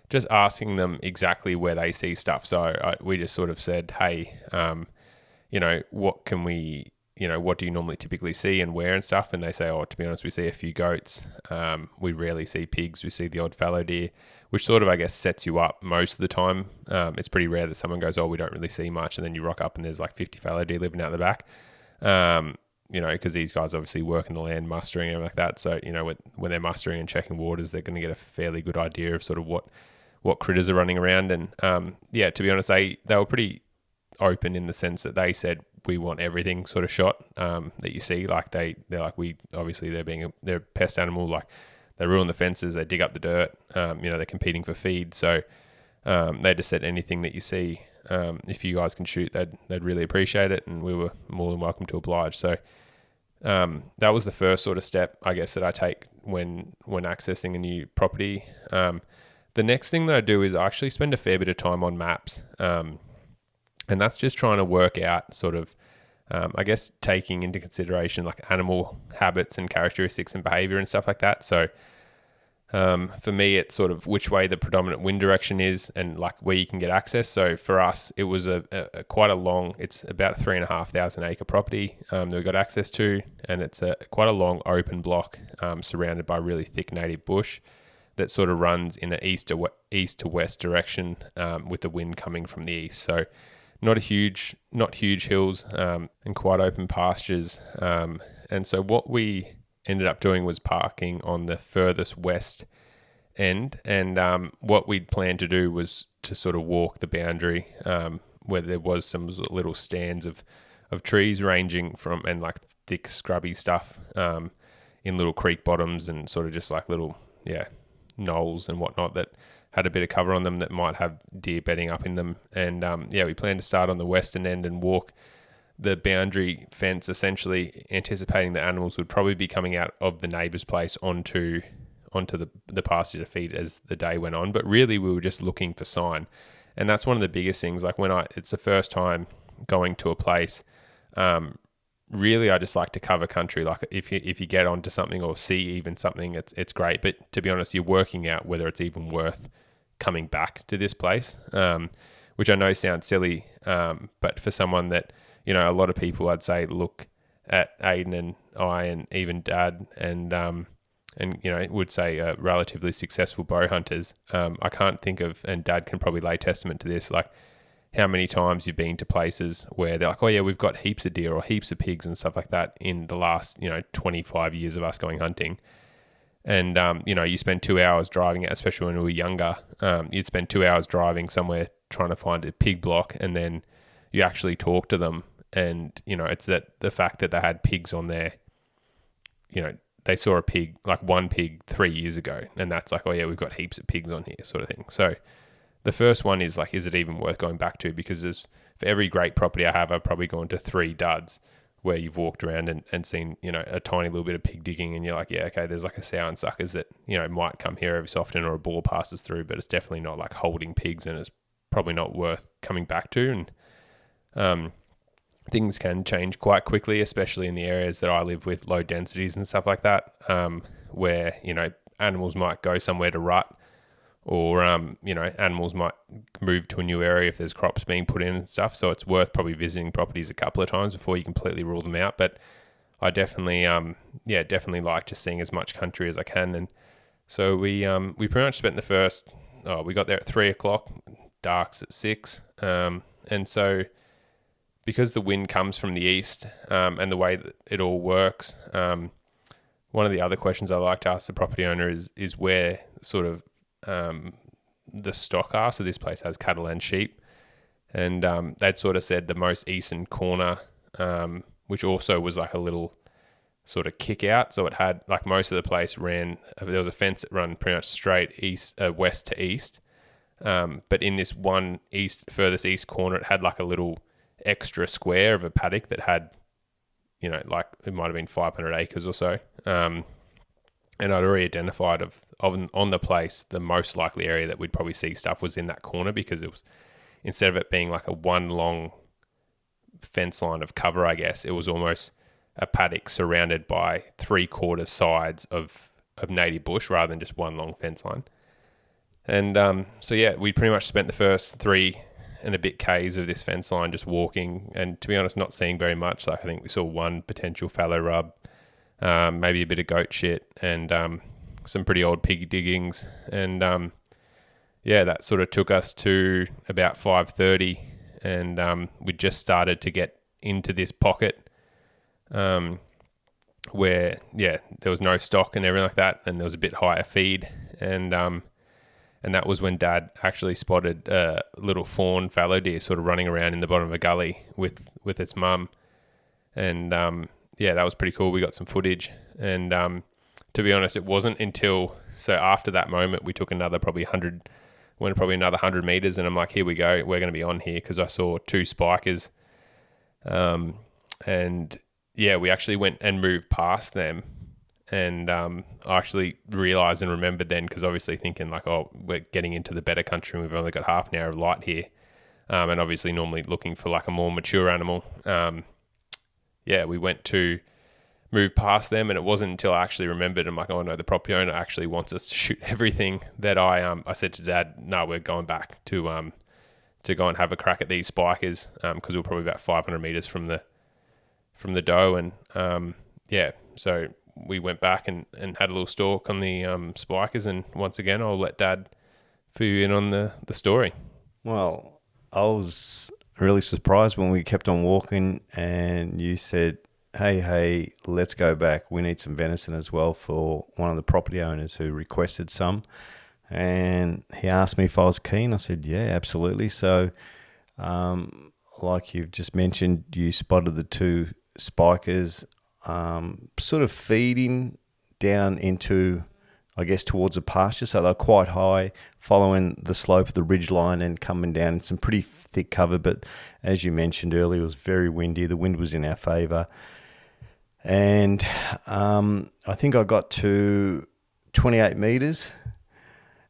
just asking them exactly where they see stuff. So we just sort of said, hey, what can we, what do you normally typically see and where and stuff? And they say, to be honest, we see a few goats. We rarely see pigs. We see the odd fallow deer, which sort of, I guess, sets you up most of the time. It's pretty rare that someone goes, we don't really see much. And then you rock up and there's like 50 fallow deer living out the back. Because these guys obviously work in the land, mustering and everything like that. So, when they're mustering and checking waters, they're going to get a fairly good idea of sort of what critters are running around. And to be honest, they were pretty open in the sense that they said, we want everything sort of shot that you see. Like they're like, they're a pest animal. Like, they ruin the fences, they dig up the dirt. They're competing for feed. So they just said, anything that you see, if you guys can shoot, they'd really appreciate it, and we were more than welcome to oblige. So that was the first sort of step, I guess, that I take when accessing a new property. The next thing that I do is I actually spend a fair bit of time on maps. And that's just trying to work out sort of, I guess, taking into consideration like animal habits and characteristics and behavior and stuff like that. So for me, it's sort of which way the predominant wind direction is and like where you can get access. So for us, it was quite a long, it's about a 3,500 acre property that we got access to. And it's quite a long open block surrounded by really thick native bush that sort of runs in an east to west direction with the wind coming from the east. So not huge hills and quite open pastures. And so what we ended up doing was parking on the furthest west end. And what we'd planned to do was to sort of walk the boundary where there was some little stands of trees ranging from, and like thick scrubby stuff in little creek bottoms and sort of just like little, knolls and whatnot that had a bit of cover on them that might have deer bedding up in them. And we plan to start on the western end and walk the boundary fence, essentially anticipating that animals would probably be coming out of the neighbour's place onto the pasture to feed as the day went on. But really, we were just looking for sign. And that's one of the biggest things. Like it's the first time going to a place, really I just like to cover country. Like if you get onto something or see even something, it's great. But to be honest, you're working out whether it's even worth coming back to this place, which I know sounds silly, but for someone that, you know, a lot of people I'd say look at Aiden and I and even Dad and you know, would say relatively successful bow hunters. I can't think of, and Dad can probably lay testament to this, like how many times you've been to places where they're like, oh yeah, we've got heaps of deer or heaps of pigs and stuff like that in the last, you know, 25 years of us going hunting. And, you know, you spend 2 hours driving it, especially when we were younger. You'd spend 2 hours driving somewhere trying to find a pig block, and then you actually talk to them. And, you know, it's that the fact that they had pigs on there, you know, they saw a pig, like one pig 3 years ago, and that's like, oh yeah, we've got heaps of pigs on here, sort of thing. So the first one is like, is it even worth going back to? Because for every great property I have, I've probably gone to 3 duds where you've walked around and seen, you know, a tiny little bit of pig digging, and you're like, yeah, okay, there's like a sow and suckers that, you know, might come here every so often, or a boar passes through, but it's definitely not like holding pigs, and it's probably not worth coming back to. And things can change quite quickly, especially in the areas that I live with low densities and stuff like that, where, you know, animals might go somewhere to rut, or, you know, animals might move to a new area if there's crops being put in and stuff. So it's worth probably visiting properties a couple of times before you completely rule them out. But I definitely, definitely like just seeing as much country as I can. And so we pretty much spent we got there at 3:00, dark's at 6. And so because the wind comes from the east, and the way that it all works, one of the other questions I like to ask the property owner is where sort of the stock are. So this place has cattle and sheep, and they'd sort of said the most eastern corner, which also was like a little sort of kick out. So it had, like, most of the place there was a fence that ran pretty much straight west to east, but in this one furthest east corner, it had like a little extra square of a paddock that had, you know, like it might have been 500 acres or so. And I'd already identified on the place, the most likely area that we'd probably see stuff was in that corner, because it was, instead of it being like a one long fence line of cover, I guess, it was almost a paddock surrounded by 3/4 sides of native bush rather than just one long fence line. And so yeah, we pretty much spent the first 3 and a bit Ks of this fence line just walking, and to be honest, not seeing very much. Like, I think we saw one potential fallow rub, maybe a bit of goat shit, and some pretty old pig diggings. And that sort of took us to about 5:30, and we just started to get into this pocket where, there was no stock and everything like that, and there was a bit higher feed, and that was when Dad actually spotted a little fawn fallow deer sort of running around in the bottom of a gully with its mum. And that was pretty cool. We got some footage. And to be honest, it wasn't until, so after that moment, we took another probably 100 meters, and I'm like, here we go. We're going to be on here, because I saw 2 spikers. And we actually went and moved past them. And I actually realised and remembered then, because obviously thinking like, oh, we're getting into the better country and we've only got half an hour of light here. And obviously normally looking for like a more mature animal. We went to move past them, and it wasn't until I actually remembered, I'm like, oh no, the property owner actually wants us to shoot everything, that I said to Dad, no, we're going back to go and have a crack at these spikers, because we're probably about 500 meters from the doe. And so we went back and had a little stalk on the spikers, and once again, I'll let Dad fill you in on the story. Well, I was really surprised when we kept on walking and you said, hey, let's go back. We need some venison as well for one of the property owners who requested some. And he asked me if I was keen. I said, yeah, absolutely. So, like you've just mentioned, you spotted the 2 spikers sort of feeding down into I guess, towards a pasture. So they're quite high, following the slope of the ridge line and coming down in some pretty thick cover. But as you mentioned earlier, it was very windy. The wind was in our favour. And I think I got to 28 metres.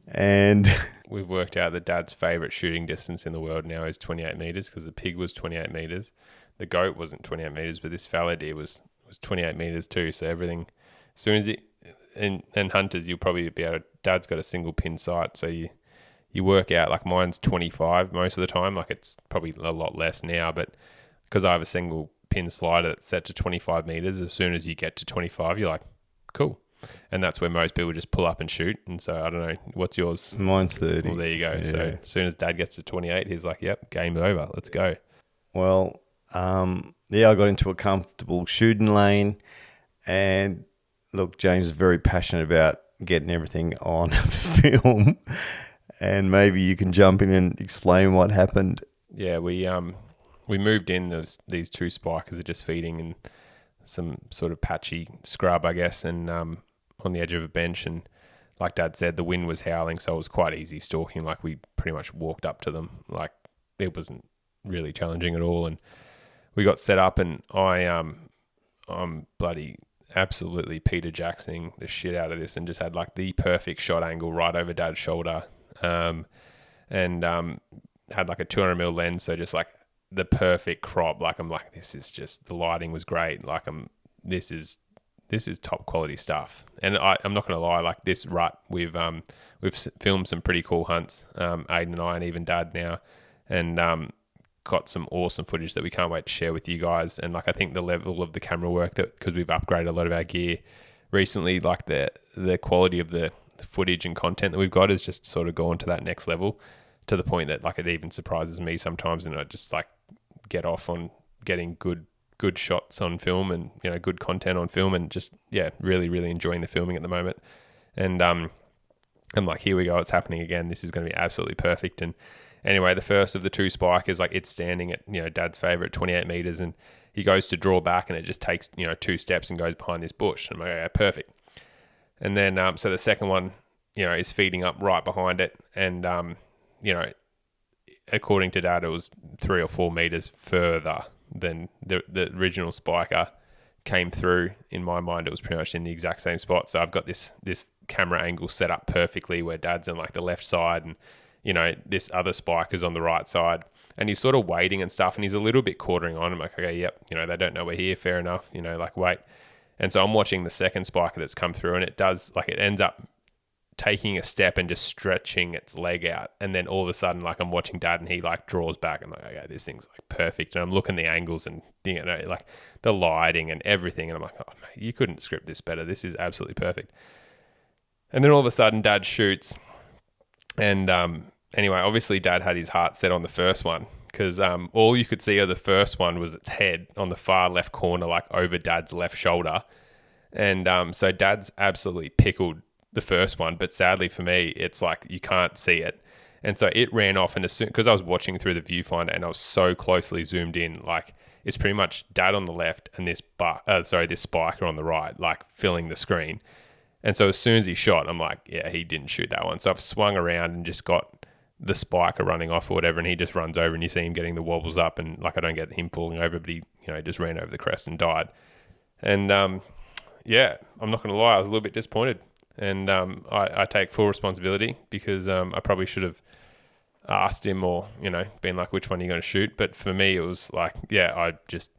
And we've worked out that Dad's favourite shooting distance in the world now is 28 metres, because the pig was 28 metres. The goat wasn't 28 metres, but this fallow deer was 28 metres too. So everything, as soon as it, and hunters, you'll probably be able to, Dad's got a single pin sight. So you work out, like mine's 25 most of the time. Like it's probably a lot less now, but because I have a single pin slider that's set to 25 metres, as soon as you get to 25, you're like, cool. And that's where most people just pull up and shoot. And so I don't know, what's yours? Mine's 30. Well, there you go. Yeah. So as soon as Dad gets to 28, he's like, yep, game over. Let's go. Well, I got into a comfortable shooting lane. And look, James is very passionate about getting everything on film. And maybe you can jump in and explain what happened. Yeah, we moved in. These two spikers are just feeding in some sort of patchy scrub, I guess, and on the edge of a bench. And like Dad said, the wind was howling, so it was quite easy stalking. Like we pretty much walked up to them. Like it wasn't really challenging at all. And we got set up, and I'm bloody absolutely Peter Jacksoning the shit out of this, and just had like the perfect shot angle right over Dad's shoulder, and had like a 200mm lens, so just like the perfect crop. Like I'm like, this is just, the lighting was great. Like this is top quality stuff. And I'm not gonna lie, like this rut, we've filmed some pretty cool hunts, Aiden and I, and even Dad now, and got some awesome footage that we can't wait to share with you guys. And like I think the level of the camera work, that because we've upgraded a lot of our gear recently, like the quality of the footage and content that we've got has just sort of gone to that next level, to the point that like it even surprises me sometimes, and I just like get off on getting good shots on film, and good content on film, and just really enjoying the filming at the moment. And I'm like, here we go, it's happening again. This is going to be absolutely perfect. And anyway, the first of the two spikers, like it's standing at Dad's favorite 28 meters, and he goes to draw back, and it just takes 2 steps and goes behind this bush. And I'm like, okay, perfect. And then so the second one is feeding up right behind it, and according to Dad, it was 3 or 4 meters further than the original spiker came through. In my mind, it was pretty much in the exact same spot. So I've got this camera angle set up perfectly where Dad's on like the left side, and this other spiker's on the right side, and he's sort of waiting and stuff, and he's a little bit quartering on. I'm like, okay, yep, they don't know we're here, fair enough, like wait. And so I'm watching the second spiker that's come through, and it does, like, it ends up taking a step and just stretching its leg out, and then all of a sudden, like, I'm watching Dad, and he like draws back. I'm like, okay, this thing's like perfect. And I'm looking at the angles and like the lighting and everything, and I'm like, oh mate, you couldn't script this better. This is absolutely perfect. And then all of a sudden Dad shoots, and anyway, obviously Dad had his heart set on the first one, because all you could see of the first one was its head on the far left corner, like over Dad's left shoulder. And so Dad's absolutely pickled the first one, but sadly for me, it's like you can't see it. And so it ran off, and as soon, because I was watching through the viewfinder and I was so closely zoomed in, like it's pretty much Dad on the left and this spiker on the right, like filling the screen. And so as soon as he shot, I'm like, yeah, he didn't shoot that one. So I've swung around and just got the spiker running off or whatever, and he just runs over, and you see him getting the wobbles up, and like I don't get him falling over, but he just ran over the crest and died. And I'm not going to lie, I was a little bit disappointed. And I take full responsibility, because I probably should have asked him, or been like, which one are you going to shoot? But for me, it was like, I just,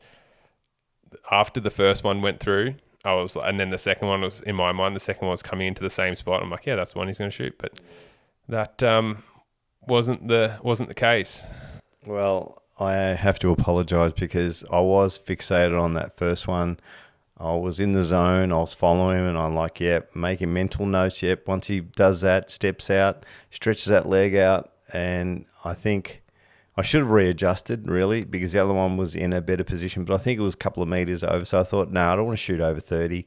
after the first one went through, I was, and then the second one was, in my mind, the second one was coming into the same spot. I'm like, yeah, that's the one he's going to shoot. But that wasn't the case. Well, I have to apologise, because I was fixated on that first one. I was in the zone, I was following him, and I'm like, yep, making mental notes, yep. Once he does that, steps out, stretches that leg out, and I think I should have readjusted, really, because the other one was in a better position, but I think it was a couple of meters over, so I thought, no, I don't want to shoot over 30.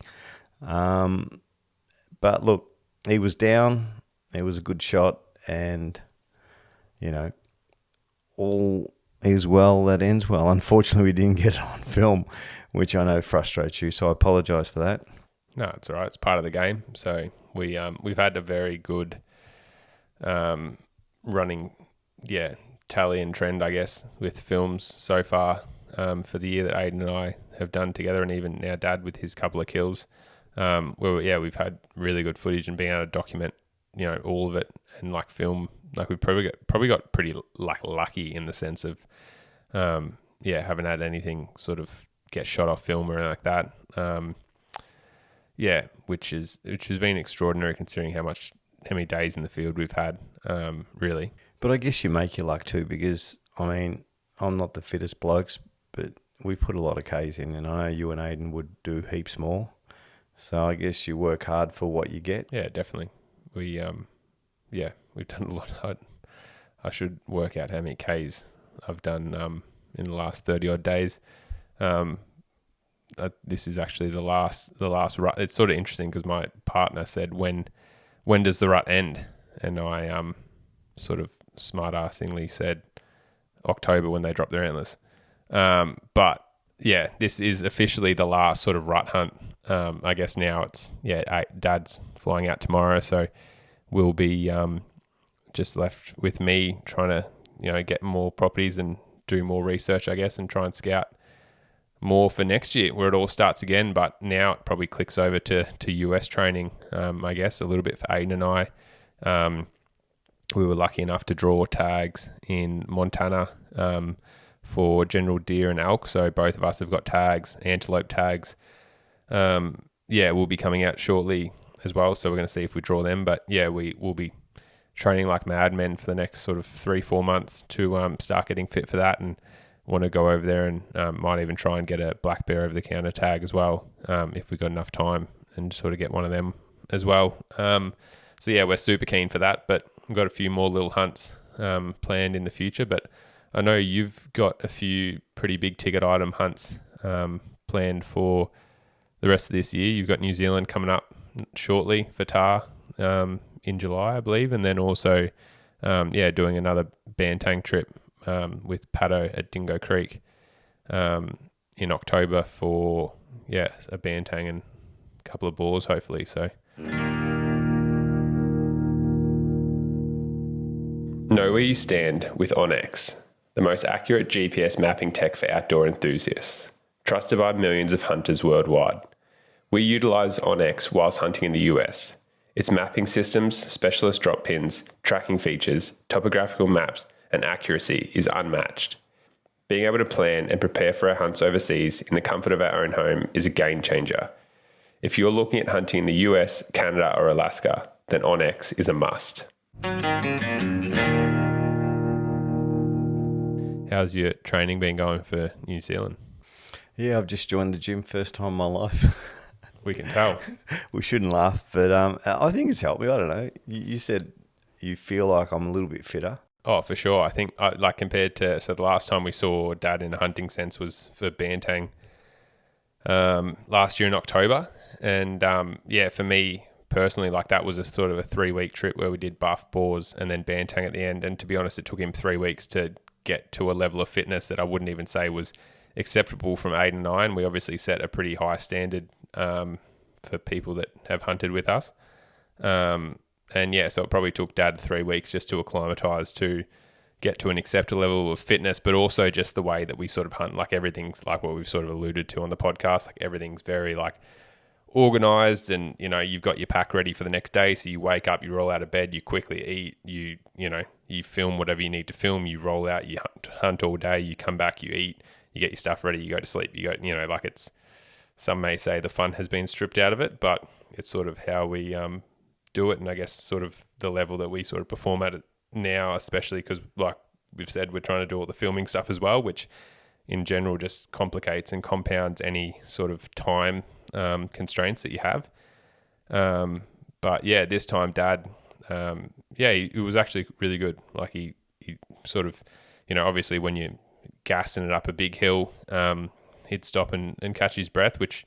But look, he was down, it was a good shot, and, all is well that ends well. Unfortunately, we didn't get it on film, which I know frustrates you, so I apologise for that. No, it's all right. It's part of the game. So we've had a very good running tally and trend, I guess, with films so far for the year that Aiden and I have done together, and even our dad with his couple of kills. We've had really good footage and being able to document, all of it and like film. Like we've probably got pretty lucky in the sense of, haven't had anything sort of get shot off film or anything like that. Which has been extraordinary considering how many days in the field we've had, really. But I guess you make your luck too, because I mean, I'm not the fittest blokes, but we put a lot of Ks in, and I know you and Aiden would do heaps more. So I guess you work hard for what you get. Yeah, definitely. We've done a lot. I should work out how many Ks I've done in the last 30 odd days. This is actually the last rut. It's sort of interesting because my partner said, when does the rut end? And I sort of smart-assingly said October when they drop their antlers. But yeah, this is officially the last sort of rut hunt. I guess now it's, Dad's flying out tomorrow, so we'll be just left with me trying to, get more properties and do more research, I guess, and try and scout more for next year where it all starts again. But now it probably clicks over to US training, I guess, a little bit for Aiden and I. We were lucky enough to draw tags in Montana for general deer and elk. So both of us have got tags, antelope tags. We'll be coming out shortly as well. So we're going to see if we draw them. But yeah, we will be training like madmen for the next sort of 3-4 months to start getting fit for that, and want to go over there and might even try and get a black bear over the counter tag as well, if we got enough time, and sort of get one of them as well. So yeah, we're super keen for that, but we've got a few more little hunts planned in the future. But I know you've got a few pretty big ticket item hunts planned for the rest of this year. You've got New Zealand coming up shortly for TAR in July, I believe, and then also doing another Bantang trip with Paddo at Dingo Creek in October for a Bantang and a couple of boars, hopefully. So know where you stand with onX, the most accurate GPS mapping tech for outdoor enthusiasts, trusted by millions of hunters worldwide. We utilize onX whilst hunting in the US. Its mapping systems, specialist drop pins, tracking features, topographical maps, and accuracy is unmatched. Being able to plan and prepare for our hunts overseas in the comfort of our own home is a game changer. If you're looking at hunting in the US, Canada, or Alaska, then onX is a must. How's your training been going for New Zealand? Yeah, I've just joined the gym, first time in my life. We can tell. We shouldn't laugh, but I think it's helped me. I don't know. You said you feel like I'm a little bit fitter. Oh, for sure. I think compared to, so the last time we saw Dad in a hunting sense was for Bantang last year in October. And for me personally, that was a sort of a 3-week trip where we did buff, boars, and then Bantang at the end. And to be honest, it took him 3 weeks to get to a level of fitness that I wouldn't even say was acceptable from Aiden and I. And we obviously set a pretty high standard for people that have hunted with us. So it probably took Dad 3 weeks just to acclimatise to get to an acceptable level of fitness, but also just the way that we sort of hunt. Everything's like what we've sort of alluded to on the podcast. Everything's very organised, and you've got your pack ready for the next day. So you wake up, you roll out of bed, you quickly eat, you film whatever you need to film, you roll out, you hunt all day, you come back, you eat, you get your stuff ready, you go to sleep, it's, some may say the fun has been stripped out of it, but it's sort of how we do it, and I guess sort of the level that we sort of perform at it now, especially because like we've said, we're trying to do all the filming stuff as well, which in general just complicates and compounds any sort of time constraints that you have. But yeah, this time Dad, he was actually really good. He sort of, obviously when you're gassing it up a big hill, he'd stop and catch his breath, which,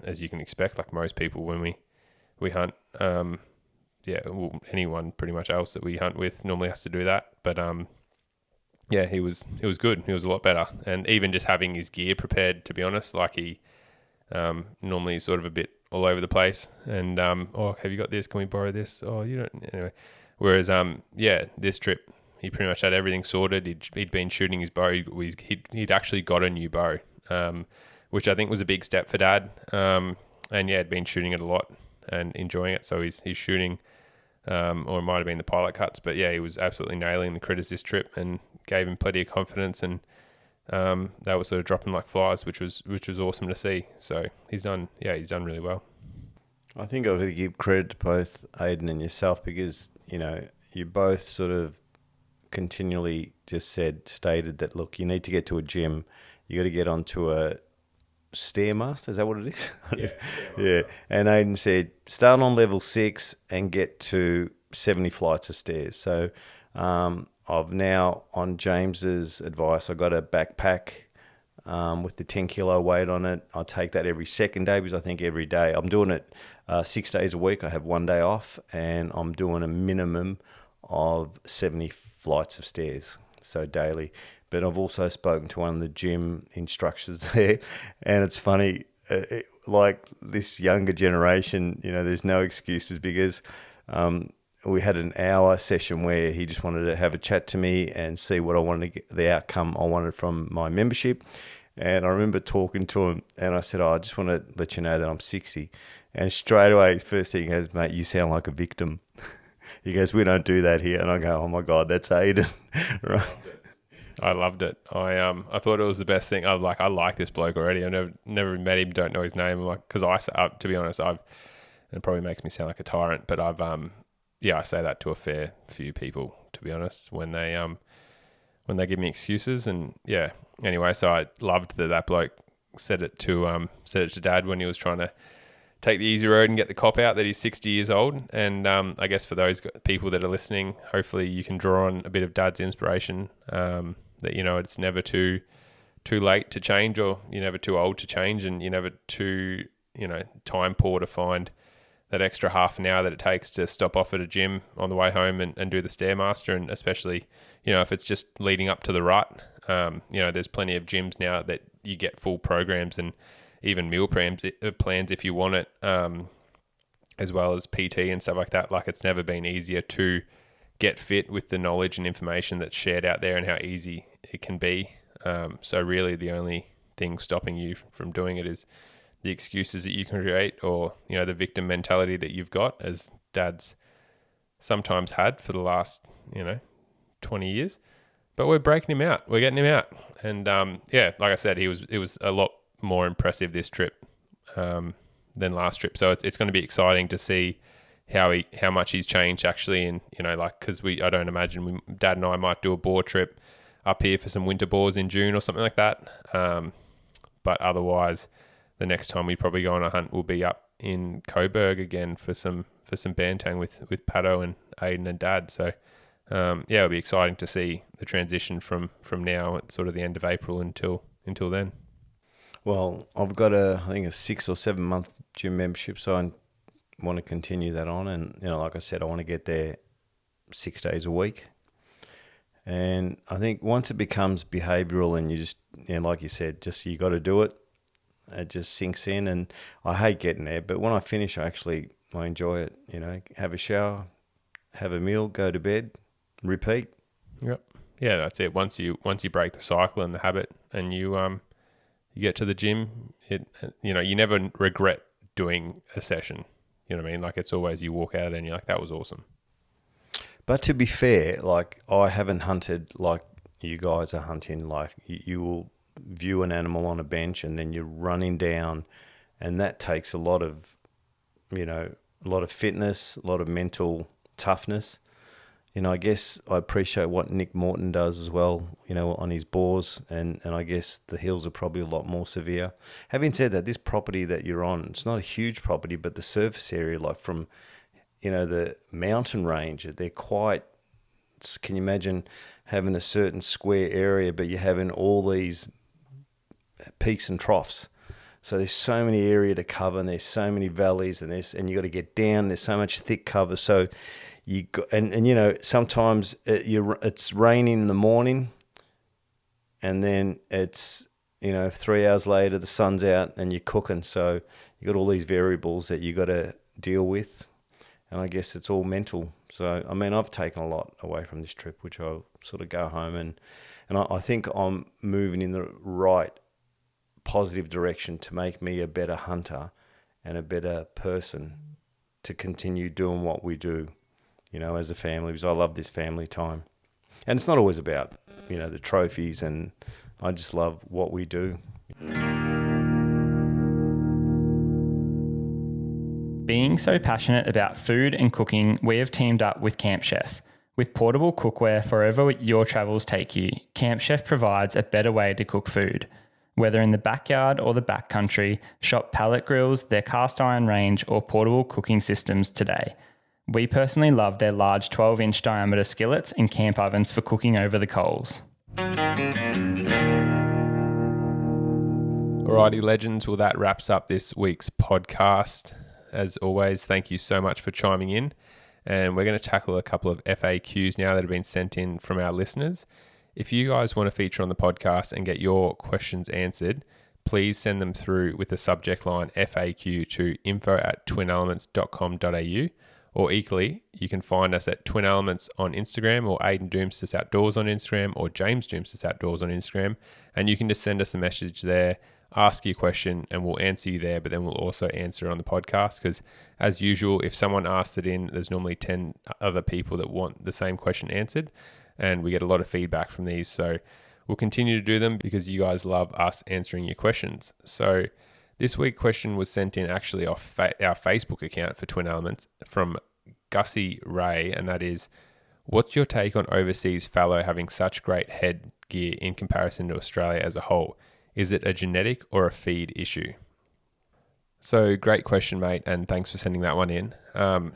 as you can expect, like most people when we hunt, anyone pretty much else that we hunt with normally has to do that. But he was good. He was a lot better. And even just having his gear prepared, to be honest, he normally is sort of a bit all over the place. And oh, have you got this? Can we borrow this? Oh, you don't. Anyway, whereas this trip he pretty much had everything sorted. He'd been shooting his bow. He'd actually got a new bow, which I think was a big step for Dad. And yeah, had been shooting it a lot and enjoying it. So he's shooting. Or it might have been the pilot cuts, but yeah, he was absolutely nailing the critters this trip and gave him plenty of confidence, and they were sort of dropping like flies, which was awesome to see. So he's done really well. I think I've got to give credit to both Aidan and yourself, because you both sort of continually just stated that, look, you need to get to a gym, you got to get onto a Stairmaster, is that what it is? Yeah. And Aidan said, start on level 6 and get to 70 flights of stairs. So I've now, on James's advice, I got a backpack with the 10 kilo weight on it. I take that every second day, because I think every day, I'm doing it 6 days a week. I have 1 day off, and I'm doing a minimum of 70 flights of stairs, so daily. But I've also spoken to one of the gym instructors there, and it's funny, like this younger generation, there's no excuses, because we had an hour session where he just wanted to have a chat to me and see what I wanted to get, the outcome I wanted from my membership. And I remember talking to him, and I said, I just want to let you know that I'm 60. And straight away, first thing he goes, mate, you sound like a victim. He goes, we don't do that here. And I go, oh my God, that's Aidan. Right. I loved it. I thought it was the best thing. I like this bloke already. I've never met him. Don't know his name. Because to be honest, it probably makes me sound like a tyrant, but I say that to a fair few people, to be honest, when they give me excuses. And yeah, anyway, so I loved that bloke said it to Dad when he was trying to take the easy road and get the cop out that he's 60 years old. And I guess for those people that are listening, hopefully you can draw on a bit of Dad's inspiration, that, it's never too late to change, or you're never too old to change, and you're never too, time poor to find that extra half an hour that it takes to stop off at a gym on the way home and do the Stairmaster. And especially, if it's just leading up to the rut, there's plenty of gyms now that you get full programs and even meal plans if you want it, as well as PT and stuff like that. Like, it's never been easier to get fit with the knowledge and information that's shared out there, and how easy it can be. So really the only thing stopping you from doing it is the excuses that you can create, or, the victim mentality that you've got, as Dad's sometimes had for the last, 20 years. But we're breaking him out. We're getting him out. And like I said, it was a lot more impressive this trip than last trip. So it's going to be exciting to see how much he's changed actually. And, because I don't imagine Dad and I might do a boar trip up here for some winter boars in June or something like that. But otherwise, the next time we probably go on a hunt will be up in Coburg again for some bantang with Pato and Aidan and Dad. So it'll be exciting to see the transition from now at sort of the end of April until then. Well, I've got I think a 6 or 7 month gym membership, so I want to continue that on. And, like I said, I want to get there 6 days a week. And I think once it becomes behavioural, and you just, like you said, just you got to do it, it just sinks in. And I hate getting there, but when I finish, I enjoy it. Have a shower, have a meal, go to bed, repeat. Yep. Yeah, that's it. Once you break the cycle and the habit, and you get to the gym, you never regret doing a session. You know what I mean? Like, it's always, you walk out of there and you're like, that was awesome. But to be fair, like, I haven't hunted like you guys are hunting. Like, you will view an animal on a bench and then you're running down, and that takes a lot of fitness, a lot of mental toughness. I guess I appreciate what Nick Morton does as well, on his boars, and I guess the hills are probably a lot more severe. Having said that, this property that you're on, it's not a huge property, but the surface area, like from, the mountain range, they're quite, can you imagine having a certain square area, but you're having all these peaks and troughs? So there's so many area to cover, and there's so many valleys, and you got to get down. There's so much thick cover. So sometimes it's raining in the morning, and then it's 3 hours later the sun's out and you're cooking. So you got all these variables that you got to deal with, and I guess it's all mental. So I mean, I've taken a lot away from this trip, which I'll sort of go home and I think I'm moving in the right positive direction to make me a better hunter and a better person to continue doing what we do, as a family, because I love this family time. And it's not always about, the trophies, and I just love what we do. Being so passionate about food and cooking, we have teamed up with Camp Chef. With portable cookware for wherever your travels take you, Camp Chef provides a better way to cook food. Whether in the backyard or the backcountry, shop pellet grills, their cast iron range, or portable cooking systems today. We personally love their large 12-inch diameter skillets and camp ovens for cooking over the coals. Alrighty, legends. Well, that wraps up this week's podcast. As always, thank you so much for chiming in. And we're going to tackle a couple of FAQs now that have been sent in from our listeners. If you guys want to feature on the podcast and get your questions answered, please send them through with the subject line FAQ to info@twinelements.com.au. Or equally, you can find us at Twin Elements on Instagram, or Aidan Doumtsis Outdoors on Instagram, or James Doumtsis Outdoors on Instagram. And you can just send us a message there, ask your question, and we'll answer you there, but then we'll also answer it on the podcast, because as usual, if someone asks it in, there's normally 10 other people that want the same question answered, and we get a lot of feedback from these. So we'll continue to do them because you guys love us answering your questions. So this week's question was sent in actually off our Facebook account for Twin Elements from Gussie Ray, and that is, what's your take on overseas fallow having such great headgear in comparison to Australia as a whole? Is it a genetic or a feed issue? So great question, mate, and thanks for sending that one in.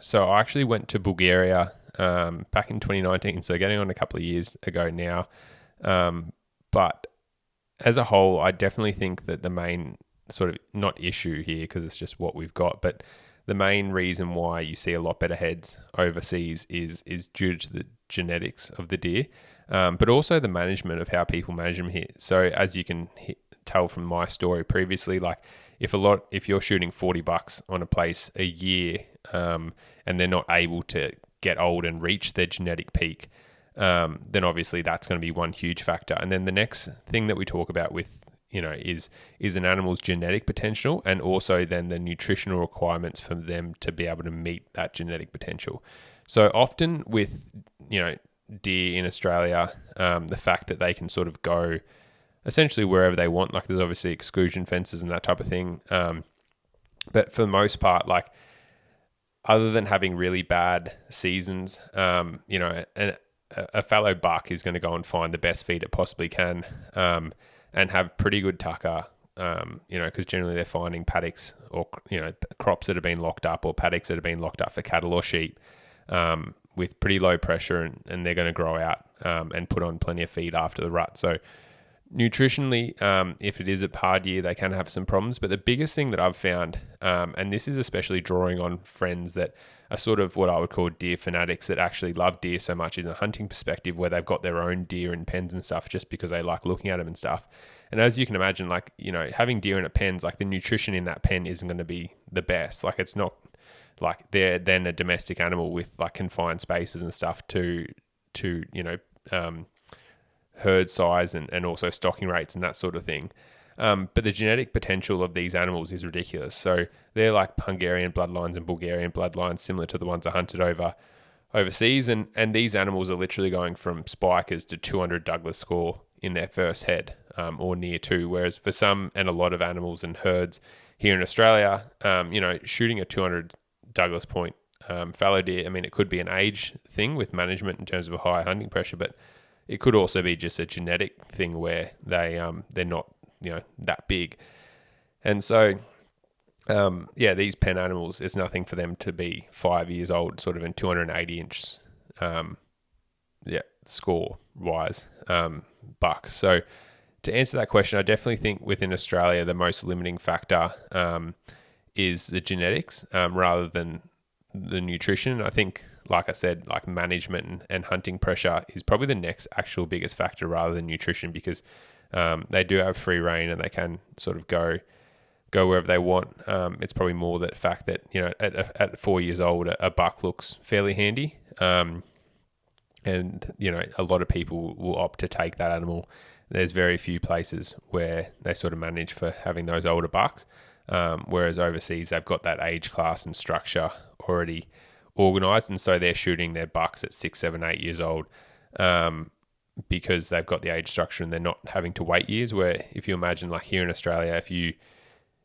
So I actually went to Bulgaria back in 2019, so getting on a couple of years ago now. But as a whole, I definitely think that the main sort of, not issue here because it's just what we've got, but the main reason why you see a lot better heads overseas is due to the genetics of the deer, but also the management of how people manage them here. So as you can tell from my story previously, like if you're shooting $40 on a place a year, and they're not able to get old and reach their genetic peak, then obviously that's going to be one huge factor. And then the next thing that we talk about with, is an animal's genetic potential, and also then the nutritional requirements for them to be able to meet that genetic potential. So often with, deer in Australia, the fact that they can sort of go essentially wherever they want, like there's obviously exclusion fences and that type of thing. But for the most part, like other than having really bad seasons, a fallow buck is going to go and find the best feed it possibly can, and have pretty good tucker, because generally they're finding paddocks or, crops that have been locked up, or paddocks that have been locked up for cattle or sheep, with pretty low pressure, and they're going to grow out and put on plenty of feed after the rut. So nutritionally, if it is a hard year, they can have some problems. But the biggest thing that I've found, and this is especially drawing on friends that are sort of what I would call deer fanatics that actually love deer so much in a hunting perspective, where they've got their own deer in pens and stuff just because they like looking at them and stuff. And as you can imagine, like, having deer in a pens, like the nutrition in that pen isn't going to be the best. Like it's not like they're then a domestic animal with like confined spaces and stuff to herd size and also stocking rates and that sort of thing. But the genetic potential of these animals is ridiculous. So they're like Hungarian bloodlines and Bulgarian bloodlines, similar to the ones I hunted overseas. And these animals are literally going from spikers to 200 Douglas score in their first head, or near to. Whereas for some and a lot of animals and herds here in Australia, shooting a 200 Douglas point fallow deer, I mean, it could be an age thing with management in terms of a high hunting pressure, but it could also be just a genetic thing where they're not that big. And so these pen animals, it's nothing for them to be 5 years old, sort of in 280 inch score wise bucks. So to answer that question, I definitely think within Australia the most limiting factor is the genetics rather than the nutrition. I think, like I said, like management and hunting pressure is probably the next actual biggest factor rather than nutrition, because They do have free reign and they can sort of go wherever they want. It's probably more that fact that, at 4 years old, a buck looks fairly handy. And, a lot of people will opt to take that animal. There's very few places where they sort of manage for having those older bucks. Whereas overseas, they've got that age class and structure already organised. And so they're shooting their bucks at 6, 7, 8 years old because they've got the age structure and they're not having to wait years. Where if you imagine, like here in Australia,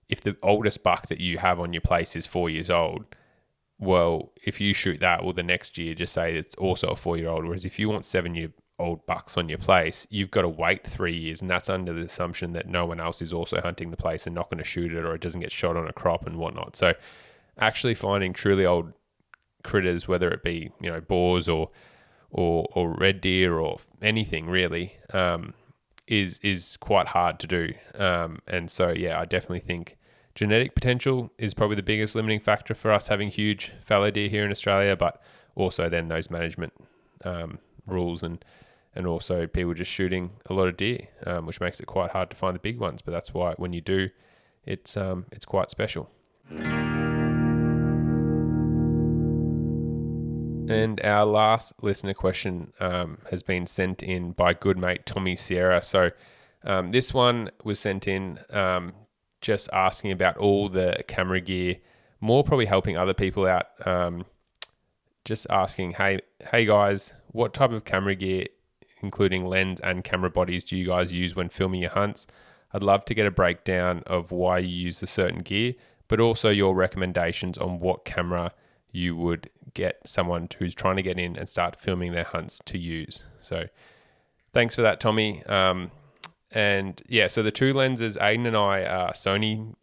if the oldest buck that you have on your place is 4 years old, well, if you shoot that, well, the next year, just say it's also a 4-year-old. Whereas if you want 7-year-old bucks on your place, you've got to wait 3 years. And that's under the assumption that no one else is also hunting the place and not going to shoot it, or it doesn't get shot on a crop and whatnot. So actually finding truly old critters, whether it be, boars or red deer or anything really, is quite hard to do. And so, I definitely think genetic potential is probably the biggest limiting factor for us having huge fallow deer here in Australia, but also then those management rules and also people just shooting a lot of deer, which makes it quite hard to find the big ones. But that's why when you do, it's quite special. And our last listener question has been sent in by good mate Tommy Sierra. So this one was sent in just asking about all the camera gear, more probably helping other people out. Just asking, hey guys, what type of camera gear, including lens and camera bodies, do you guys use when filming your hunts? I'd love to get a breakdown of why you use a certain gear, but also your recommendations on what camera you would get someone who's trying to get in and start filming their hunts to use. So thanks for that, Tommy. And so the two lenses, Aiden and I are Sony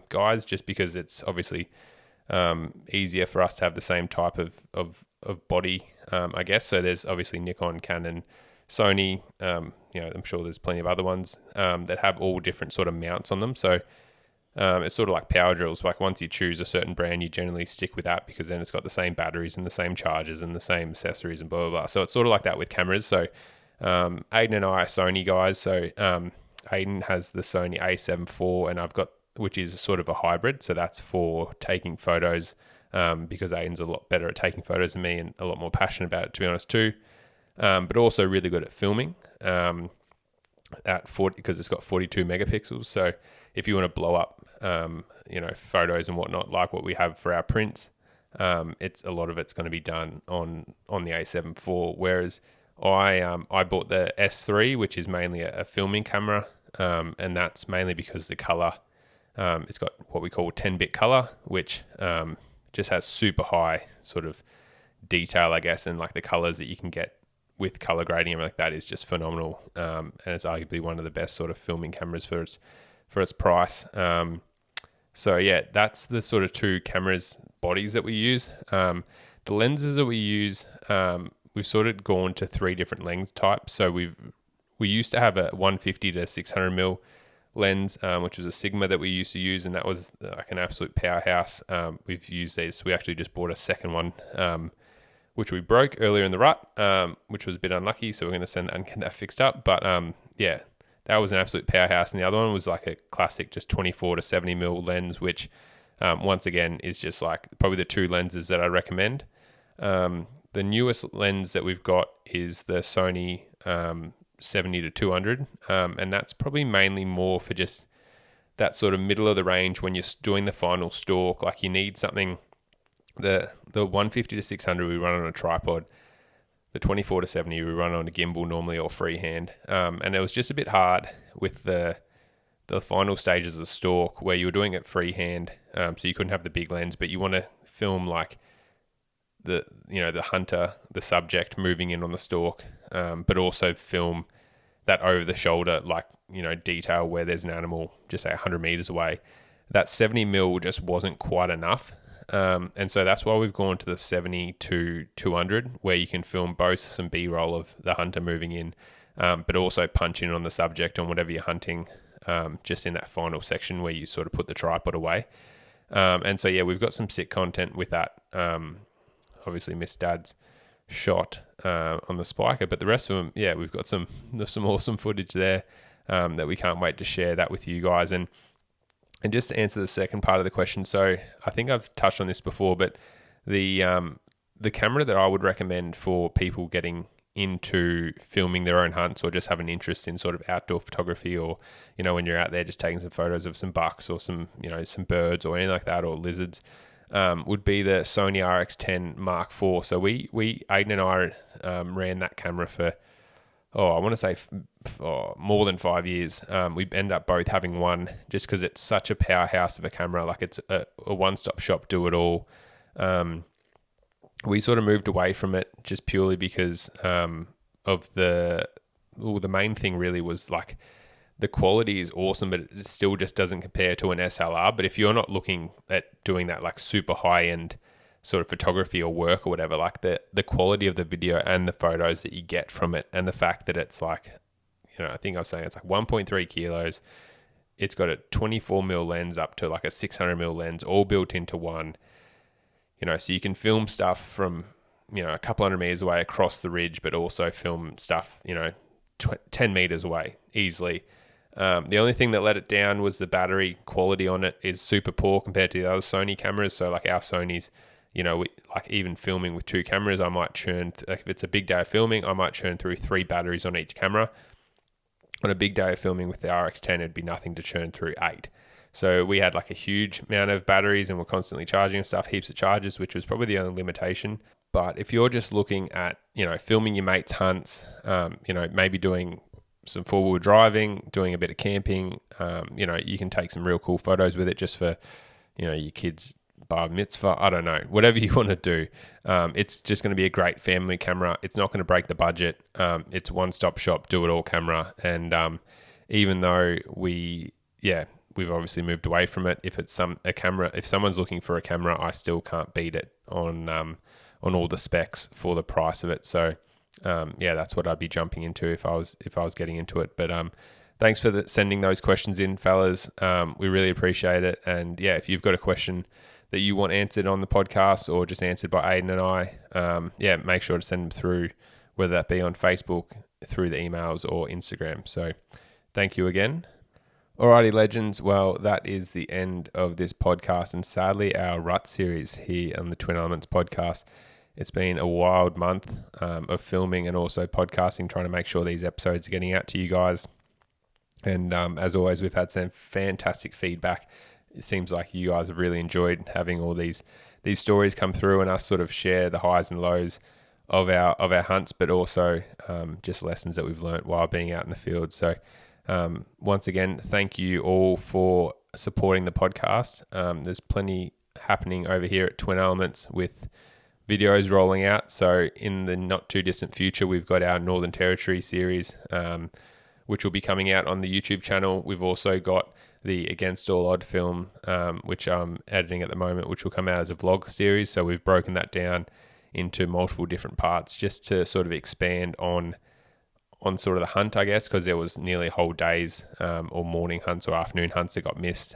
guys, just because it's obviously easier for us to have the same type of body, I guess. So there's obviously Nikon, Canon, Sony. I'm sure there's plenty of other ones that have all different sort of mounts on them. So it's sort of like power drills. Like once you choose a certain brand, you generally stick with that because then it's got the same batteries and the same chargers and the same accessories and blah, blah, blah. So it's sort of like that with cameras. So Aiden and I are Sony guys. So Aiden has the Sony A7 IV and I've got, which is sort of a hybrid. So that's for taking photos because Aiden's a lot better at taking photos than me and a lot more passionate about it, to be honest, too. But also really good at filming at 40 because it's got 42 megapixels. So if you want to blow up, photos and whatnot, like what we have for our prints, it's a lot of it's going to be done on the A7 IV. Whereas I bought the S3, which is mainly a filming camera, and that's mainly because the color, it's got what we call 10-bit color, which just has super high sort of detail, I guess, and like the colors that you can get with color grading and like that is just phenomenal, and it's arguably one of the best sort of filming cameras for its price. So that's the sort of two cameras bodies that we use. The lenses that we use, we've sort of gone to 3 different lens types. So we used to have a 150 to 600 mil lens, which was a Sigma that we used to use, and that was like an absolute powerhouse. We've used these. We actually just bought a second one, which we broke earlier in the rut, which was a bit unlucky. So we're going to send that and get that fixed up. But that was an absolute powerhouse. And the other one was like a classic, just 24 to 70 mil lens, which once again is just like probably the 2 lenses that I recommend. The newest lens that we've got is the Sony 70 to 200, and that's probably mainly more for just that sort of middle of the range when you're doing the final stalk. Like you need something. The 150 to 600 we run on a tripod. The 24 to 70 we run on a gimbal normally or freehand, and it was just a bit hard with the final stages of the stalk where you were doing it freehand, so you couldn't have the big lens, but you want to film like the hunter, the subject moving in on the stalk, but also film that over the shoulder, like, detail where there's an animal just say 100 meters away. That 70 mil just wasn't quite enough. And so that's why we've gone to the 70 to 200, where you can film both some B-roll of the hunter moving in, but also punch in on the subject on whatever you're hunting, just in that final section where you sort of put the tripod away. And so, we've got some sick content with that. Obviously Miss Dad's shot on the spiker, but the rest of them, we've got some awesome footage there. that we can't wait to share that with you guys. And just to answer the second part of the question, so I think I've touched on this before, but the camera that I would recommend for people getting into filming their own hunts or just have an interest in sort of outdoor photography, or, you know, when you're out there just taking some photos of some bucks or some, you know, some birds or anything like that, or lizards, would be the Sony RX10 Mark IV. So we Aiden and I ran that camera for, I want to say more than 5 years. We end up both having one just because it's such a powerhouse of a camera. Like, it's a one-stop shop, do it all. We sort of moved away from it just purely because of the main thing really was like the quality is awesome, but it still just doesn't compare to an SLR. But if you're not looking at doing that like super high-end sort of photography or work or whatever, like the quality of the video and the photos that you get from it, and the fact that it's like, you know, I think I was saying it's like 1.3 kilos. It's got a 24mm lens up to like a 600mm lens, all built into one. You know, so you can film stuff from, you know, a couple hundred meters away across the ridge, but also film stuff, you know, 10 meters away easily. The only thing that let it down was the battery quality on it is super poor compared to the other Sony cameras. So like our Sonys, you know, like even filming with two cameras, I might churn, like if it's a big day of filming, I might churn through 3 batteries on each camera. On a big day of filming with the RX10, it'd be nothing to churn through 8. So we had like a huge amount of batteries and we're constantly charging stuff, heaps of charges, which was probably the only limitation. But if you're just looking at, you know, filming your mates' hunts, you know, maybe doing some four-wheel driving, doing a bit of camping, you know, you can take some real cool photos with it just for, you know, your kids' bar mitzvah, I don't know, whatever you want to do. It's just going to be a great family camera. It's not going to break the budget. It's one-stop shop, do-it-all camera. And even though we've obviously moved away from it, if someone's looking for a camera, I still can't beat it on all the specs for the price of it. So that's what I'd be jumping into if I was getting into it. But thanks for sending those questions in, fellas. We really appreciate it. And if you've got a question that you want answered on the podcast or just answered by Aiden and I, make sure to send them through, whether that be on Facebook, through the emails, or Instagram. So thank you again. Alrighty, legends. Well, that is the end of this podcast, and sadly our rut series here on the Twin Elements podcast. It's been a wild month of filming and also podcasting, trying to make sure these episodes are getting out to you guys. And as always, we've had some fantastic feedback. It seems like you guys have really enjoyed having all these stories come through and us sort of share the highs and lows of our hunts, but also just lessons that we've learnt while being out in the field. So once again, thank you all for supporting the podcast. There's plenty happening over here at Twin Elements with videos rolling out. So in the not too distant future, we've got our Northern Territory series, which will be coming out on the YouTube channel. We've also got the Against All Odd film, which I'm editing at the moment, which will come out as a vlog series. So we've broken that down into multiple different parts just to sort of expand on sort of the hunt, I guess, because there was nearly whole days or morning hunts or afternoon hunts that got missed.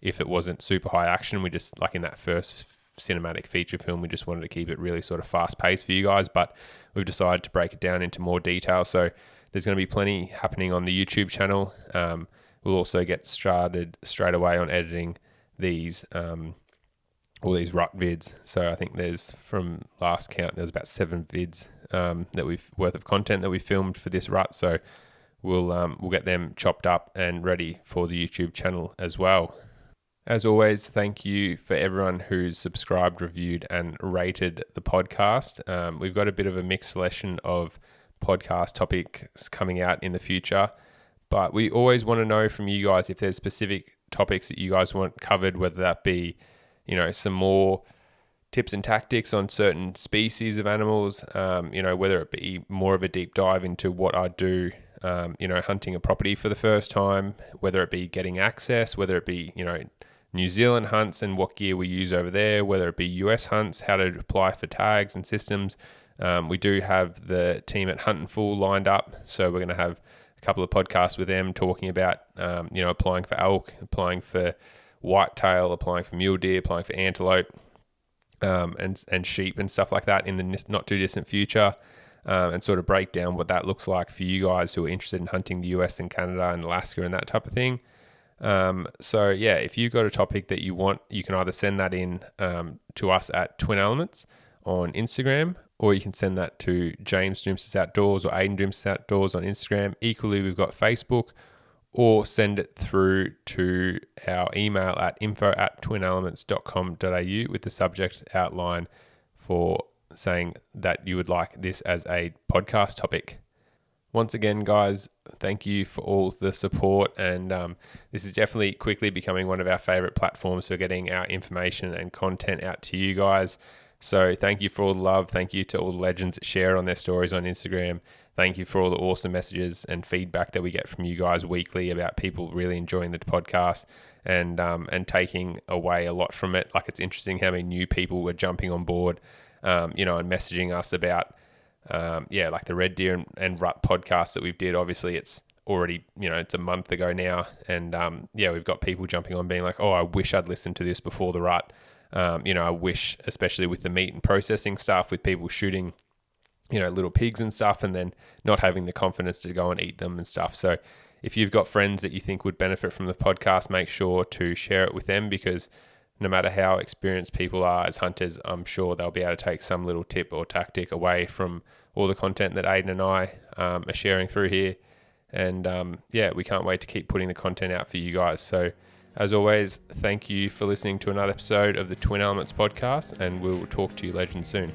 If it wasn't super high action, we just, like in that first cinematic feature film, we just wanted to keep it really sort of fast paced for you guys, but we've decided to break it down into more detail. So there's going to be plenty happening on the YouTube channel. We'll also get started straight away on editing these all these rut vids. So I think there's, from last count, there's about 7 vids worth of content that we filmed for this rut. So we'll get them chopped up and ready for the YouTube channel as well. As always, thank you for everyone who's subscribed, reviewed, and rated the podcast. We've got a bit of a mixed selection of podcast topics coming out in the future, but we always want to know from you guys if there's specific topics that you guys want covered, whether that be, you know, some more tips and tactics on certain species of animals, you know, whether it be more of a deep dive into what I do, you know, hunting a property for the first time, whether it be getting access, whether it be, you know, New Zealand hunts and what gear we use over there, whether it be US hunts, how to apply for tags and systems. We do have the team at Hunt and Fool lined up, so we're going to have a couple of podcasts with them talking about, you know, applying for elk, applying for whitetail, applying for mule deer, applying for antelope, and sheep and stuff like that in the not too distant future. and sort of break down what that looks like for you guys who are interested in hunting the US and Canada and Alaska and that type of thing. So yeah, if you've got a topic that you want, you can either send that in to us at Twin Elements on Instagram, or you can send that to James Doumtsis Outdoors or Aiden Doumtsis Outdoors on Instagram. Equally, we've got Facebook, or send it through to our email at info@twinelements.com.au with the subject outline for saying that you would like this as a podcast topic. Once again, guys, thank you for all the support, and this is definitely quickly becoming one of our favorite platforms for getting our information and content out to you guys. So thank you for all the love. Thank you to all the legends that share on their stories on Instagram. Thank you for all the awesome messages and feedback that we get from you guys weekly about people really enjoying the podcast and taking away a lot from it. Like, it's interesting how many new people were jumping on board, and messaging us about like the Red Deer and Rut podcast that we've did. Obviously, it's already, it's a month ago now. And we've got people jumping on being like, oh, I wish I'd listened to this before the rut. I wish, especially with the meat and processing stuff, with people shooting, little pigs and stuff, and then not having the confidence to go and eat them and stuff. So if you've got friends that you think would benefit from the podcast, make sure to share it with them, because no matter how experienced people are as hunters, I'm sure they'll be able to take some little tip or tactic away from all the content that Aiden and I are sharing through here. And we can't wait to keep putting the content out for you guys. So as always, thank you for listening to another episode of the Twin Elements podcast, and we'll talk to you legends soon.